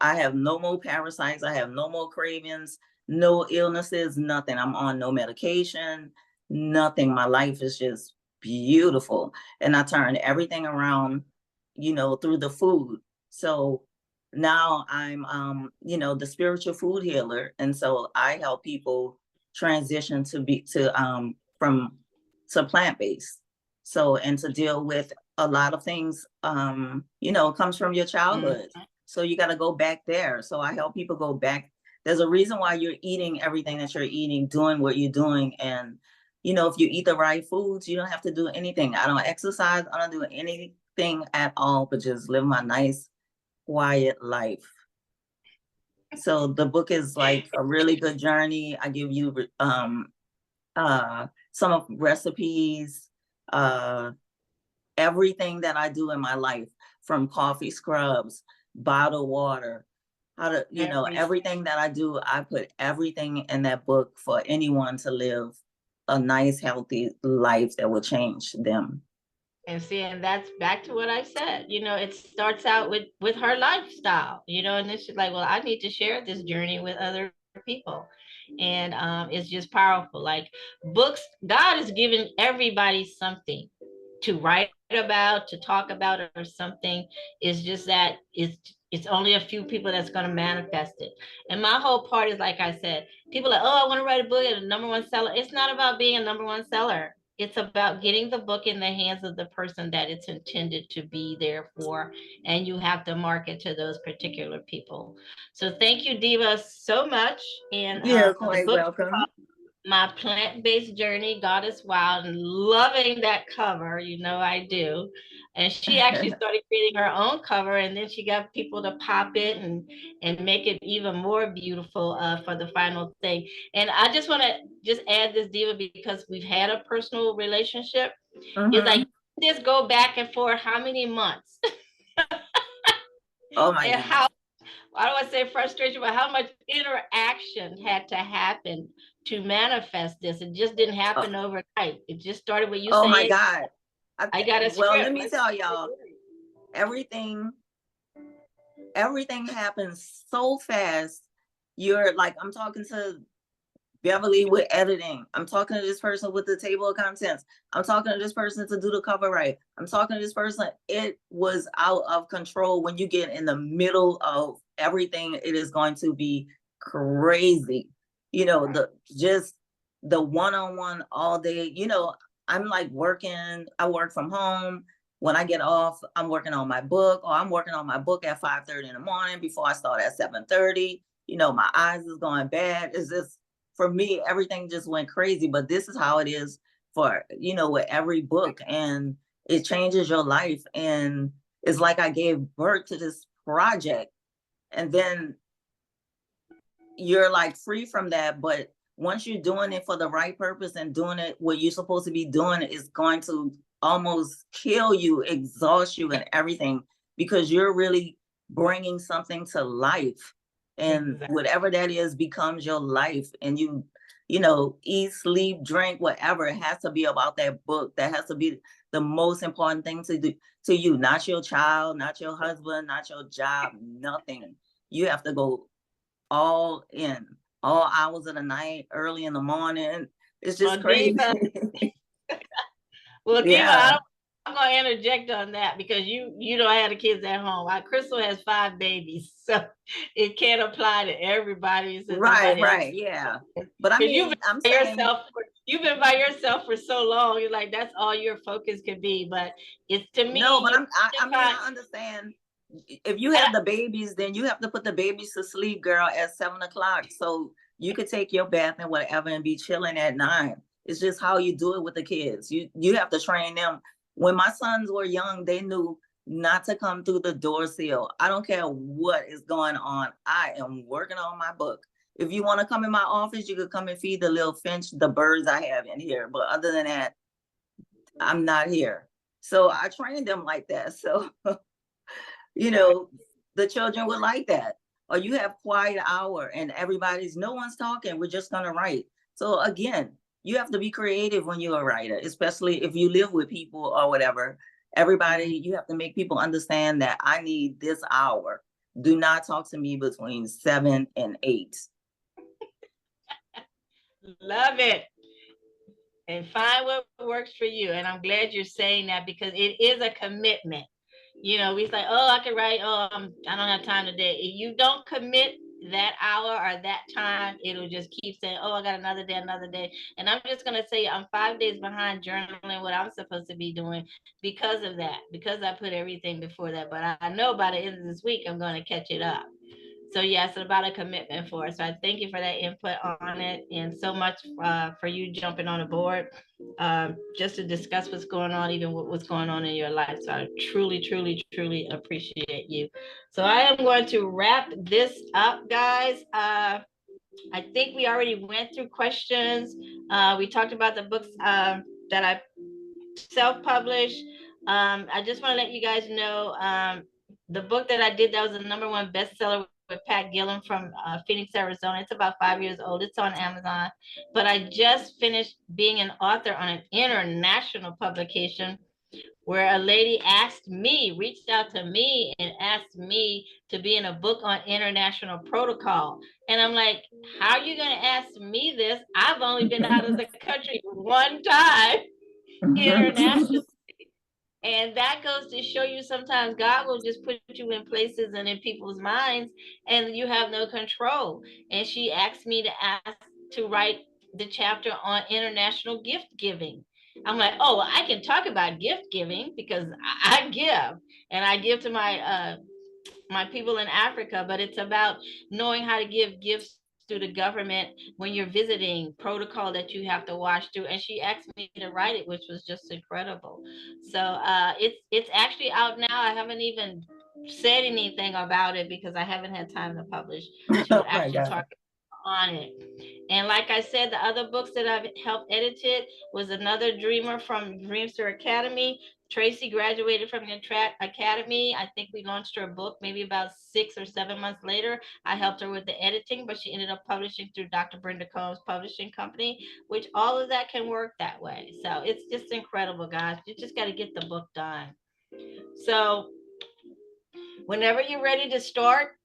I have no more parasites. I have no more cravings, no illnesses, nothing. I'm on no medication, nothing. My life is just beautiful. And I turned everything around, through the food. So now I'm the spiritual food healer, and so I help people transition from to plant-based, so, and to deal with a lot of things comes from your childhood. So you got to go back there. So I help people go back. There's a reason why you're eating everything that you're eating, doing what you're doing. And if you eat the right foods, you don't have to do anything. I don't exercise, I don't do anything at all, but just live my nice quiet life. So the book is like a really good journey. I give you some of recipes, everything that I do in my life, from coffee scrubs, bottled water, how to, everything that I do, I put everything in that book for anyone to live a nice, healthy life that will change them.
And see, and that's back to what I said. It starts out with her lifestyle, and it's just like, well, I need to share this journey with other people. And it's just powerful. Like books, God has given everybody something. to write about, to talk about it or something. It's just that it's only a few people that's going to manifest it. And my whole part is, like I said, people are like, oh, I want to write a book and a number one seller. It's not about being a number one seller. It's about getting the book in the hands of the person that it's intended to be there for. And you have to market to those particular people. So thank you, Diva, so much. And
You're
the
quite
book,
welcome.
My Plant-Based Journey, God is Wild, and loving that cover, you know I do. And she actually started creating her own cover, and then she got people to pop it and make it even more beautiful for the final thing. And I just want to just add this, Diva, because we've had a personal relationship. It's like, just go back and forth how many months?
Oh my
And
God.
how, I don't want to say frustration, but how much interaction had to happen to manifest this. It just didn't happen overnight. It just started with you
Oh
saying,
my God.
I got a script.
Well, let me tell y'all, everything happens so fast. You're like, I'm talking to Beverly with editing. I'm talking to this person with the table of contents. I'm talking to this person to do the cover right. I'm talking to this person. It was out of control. When you get in the middle of everything, it is going to be crazy. You know, the one-on-one all day, you know, I'm like working, I work from home. When I get off, I'm working on my book, or I'm working on my book at 5:30 in the morning before I start at 7:30. You know, my eyes is going bad. It's just, for me, everything just went crazy. But this is how it is for, you know, with every book, and it changes your life. And it's like I gave birth to this project, and then you're like free from that. But once you're doing it for the right purpose and doing it what you're supposed to be doing, it's going to almost kill you, exhaust you, and everything, because you're really bringing something to life. And whatever that is becomes your life. And you know, eat, sleep, drink, whatever. It has to be about that book. That has to be the most important thing to do to you, not your child, not your husband, not your job, nothing. You have to go all in, all hours of the night, early in the morning. It's just crazy.
Well, Diva,
Yeah.
I'm going to interject on that because you know I had the kids at home. Crystal has 5 babies, so it can't apply to everybody. So
Right, yeah. But I mean, I'm saying,
you've been by yourself for so long. You're like, that's all your focus could be. But it's, to me,
no, but I understand. If you have the babies, then you have to put the babies to sleep, girl, at 7 o'clock. So you could take your bath and whatever and be chilling at 9. It's just how you do it with the kids. You have to train them. When my sons were young, they knew not to come through the door sill. I don't care what is going on. I am working on my book. If you want to come in my office, you could come and feed the little finch, the birds I have in here. But other than that, I'm not here. So I trained them like that. So, you know, the children would like that. Or you have quiet hour and no one's talking. We're just going to write. So again, you have to be creative when you're a writer, especially if you live with people or whatever. Everybody, you have to make people understand that I need this hour. Do not talk to me between 7 and 8.
Love it. And find what works for you. And I'm glad you're saying that because it is a commitment. You know, we say, oh, I can write, I don't have time today. If you don't commit that hour or that time, it'll just keep saying, oh, I got another day. And I'm just going to say I'm 5 days behind journaling what I'm supposed to be doing because of that, because I put everything before that. But I know by the end of this week, I'm going to catch it up. So yes, it's about a commitment for us. So I thank you for that input on it, and so much for you jumping on the board just to discuss what's going on, even what's going on in your life. So I truly appreciate you. So I am going to wrap this up, guys. I think we already went through questions. We talked about the books that I self-published. I just want to let you guys know the book that I did that was the #1 bestseller with Pat Gillen from Phoenix, Arizona. It's about 5 years old. It's on Amazon. But I just finished being an author on an international publication where a lady reached out to me and asked me to be in a book on international protocol. And I'm like, how are you going to ask me this? I've only been out of the country one time internationally. And that goes to show you sometimes God will just put you in places and in people's minds and you have no control. And she asked me to write the chapter on international gift giving. I'm like, oh, well, I can talk about gift giving because I give and I give to my people in Africa, but it's about knowing how to give gifts through the government when you're visiting, protocol that you have to watch through. And she asked me to write it, which was just incredible. So it's actually out now. I haven't even said anything about it because I haven't had time to publish to
Oh my
actually
God.
talk on it. And like I said, the other books that I've helped edited was Another Dreamer from Dreamster Academy. Tracy graduated from the academy. I think we launched her book maybe about 6 or 7 months later. I helped her with the editing, but she ended up publishing through Dr. Brenda Combs Publishing Company, which all of that can work that way. So it's just incredible, guys. You just got to get the book done. So whenever you're ready to start,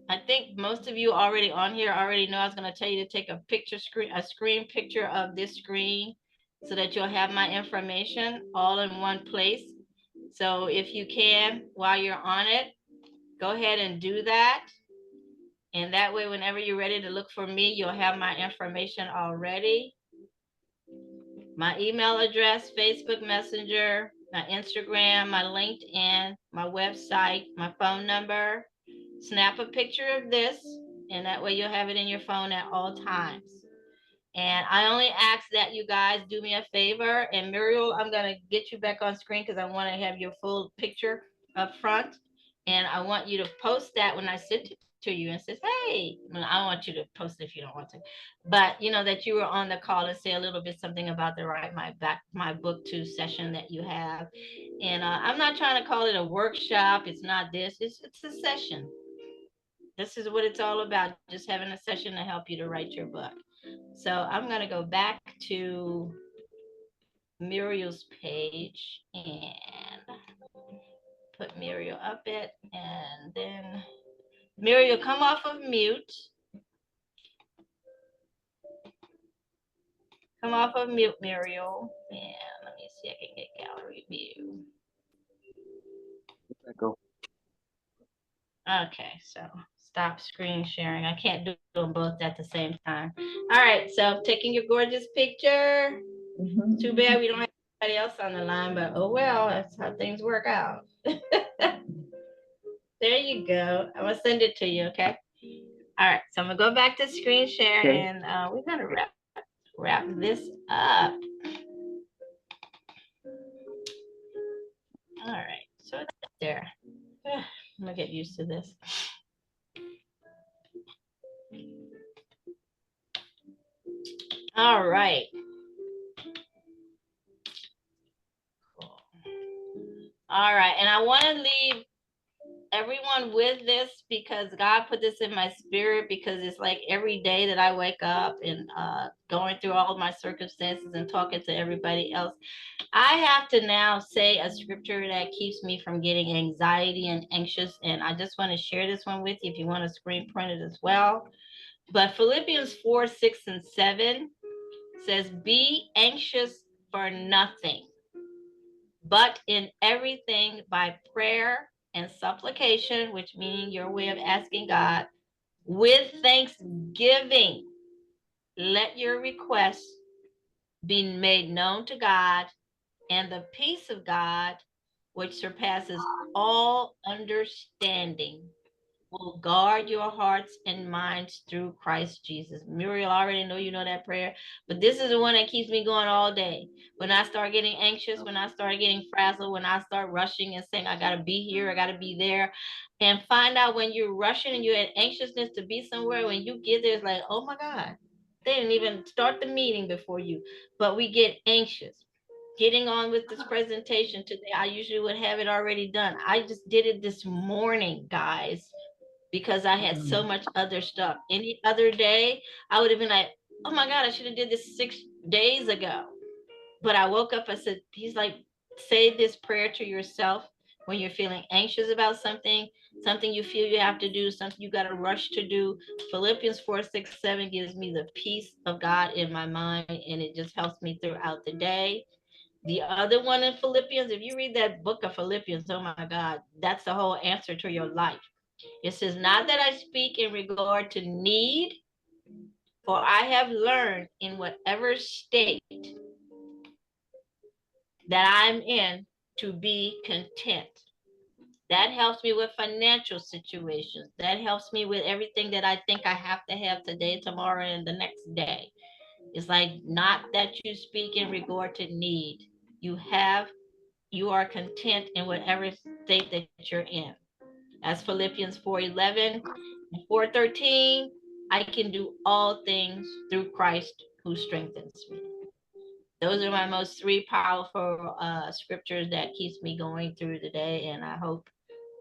I think most of you already on here already know I was going to tell you to take a screen picture of this screen so that you'll have my information all in one place. So if you can, while you're on it, go ahead and do that. And that way, whenever you're ready to look for me, you'll have my information already. My email address, Facebook Messenger, my Instagram, my LinkedIn, my website, my phone number. Snap a picture of this, and that way you'll have it in your phone at all times. And I only ask that you guys do me a favor. And Muriel, I'm going to get you back on screen because I want to have your full picture up front. And I want you to post that when I send it to you and says, hey, well, I don't want you to post it if you don't want to, but you know that you were on the call to say a little bit something about the Write My Book 2 session that you have. And I'm not trying to call it a workshop. It's not this. It's a session. This is what it's all about, just having a session to help you to write your book. So I'm going to go back to Muriel's page and put Muriel up it. And then Muriel, come off of mute. Come off of mute, Muriel. And let me see, I can get gallery view.
Go.
Okay, so stop screen sharing. I can't do them both at the same time. All right, so taking your gorgeous picture.
Mhm.
Too bad we don't have anybody else on the line, but oh well, that's how things work out. There you go. I'm gonna send it to you, okay? All right, so I'm gonna go back to screen share
Okay.
and we're gonna wrap this up. All right, so it's there. I'm gonna get used to this. All right. Cool. All right, and I want to leave everyone with this because God put this in my spirit, because it's like every day that I wake up and going through all of my circumstances and talking to everybody else, I have to now say a scripture that keeps me from getting anxiety and anxious. And I just want to share this one with you if you want to screen print it as well. But Philippians 4, 6, and 7 says, be anxious for nothing, but in everything by prayer and supplication, which means your way of asking God, with thanksgiving, let your requests be made known to God, and the peace of God, which surpasses all understanding, will guard your hearts and minds through Christ Jesus. Muriel, I already know you know that prayer, but this is the one that keeps me going all day. When I start getting anxious, when I start getting frazzled, when I start rushing and saying, I got to be here, I got to be there, and find out when you're rushing and you're in anxiousness to be somewhere, when you get there, it's like, oh my God, they didn't even start the meeting before you, but we get anxious. Getting on with this presentation today, I usually would have it already done. I just did it this morning, guys, because I had so much other stuff. Any other day, I would have been like, oh my God, I should have did this 6 days ago. But I woke up, I said, he's like, say this prayer to yourself when you're feeling anxious about something, something you feel you have to do, something you got to rush to do. Philippians 4, 6, 7 gives me the peace of God in my mind, and it just helps me throughout the day. The other one in Philippians, if you read that book of Philippians, oh my God, that's the whole answer to your life. It says, not that I speak in regard to need, for I have learned in whatever state that I'm in to be content. That helps me with financial situations. That helps me with everything that I think I have to have today, tomorrow, and the next day. It's like, not that you speak in regard to need. You are content in whatever state that you're in. As Philippians 4:11 and 4:13, I can do all things through Christ who strengthens me. Those are my most three powerful scriptures that keeps me going through the day. And I hope,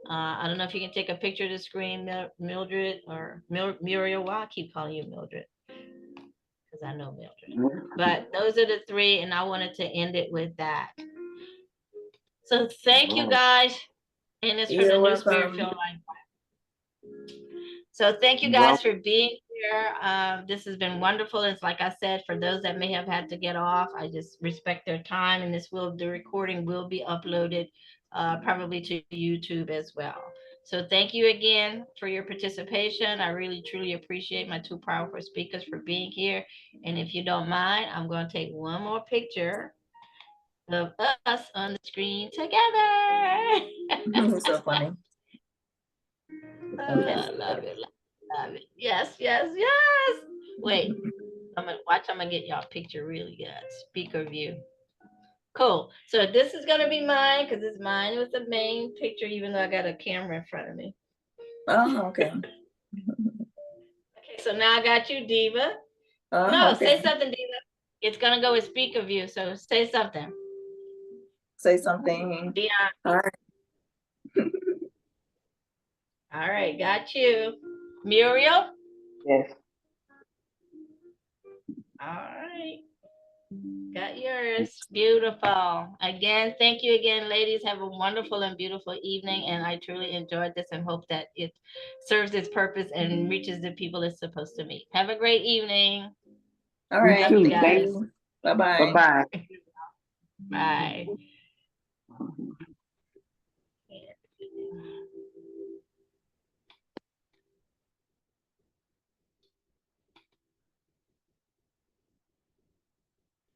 I don't know if you can take a picture of the screen, Mildred or Muriel. Well, I keep calling you Mildred because I know Mildred. But those are the three, and I wanted to end it with that. So thank you guys. And it's from the
You're
New Spirit
welcome.
Filled Life. So thank you guys for being here. This has been wonderful. It's like I said, for those that may have had to get off, I just respect their time, and the recording will be uploaded probably to YouTube as well. So thank you again for your participation. I really, truly appreciate my two powerful speakers for being here. And if you don't mind, I'm going to take one more picture of us on the screen together.
So funny. Okay.
Love it, love it. Yes, yes, yes. Wait, I'm gonna get y'all a picture really good. Speaker view. Cool. So this is gonna be mine because it's mine with the main picture, even though I got a camera in front of me.
Oh, okay.
Okay, so now I got you, Diva.
Oh,
No,
okay.
say something, Diva. It's gonna go with speaker view, so say something.
Say something.
Dion.
All right.
All right, got you. Muriel?
Yes.
All right. Got yours. Beautiful. Again, thank you again, ladies. Have a wonderful and beautiful evening. And I truly enjoyed this and hope that it serves its purpose and reaches the people it's supposed to meet. Have a great evening.
All right.
Love you
Thank
guys.
you. Bye-bye.
Bye-bye.
Bye.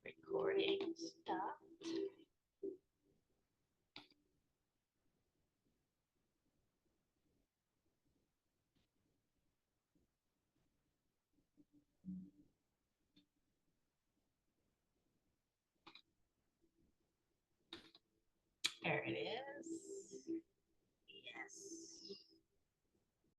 Recording stop. There it is. Yes.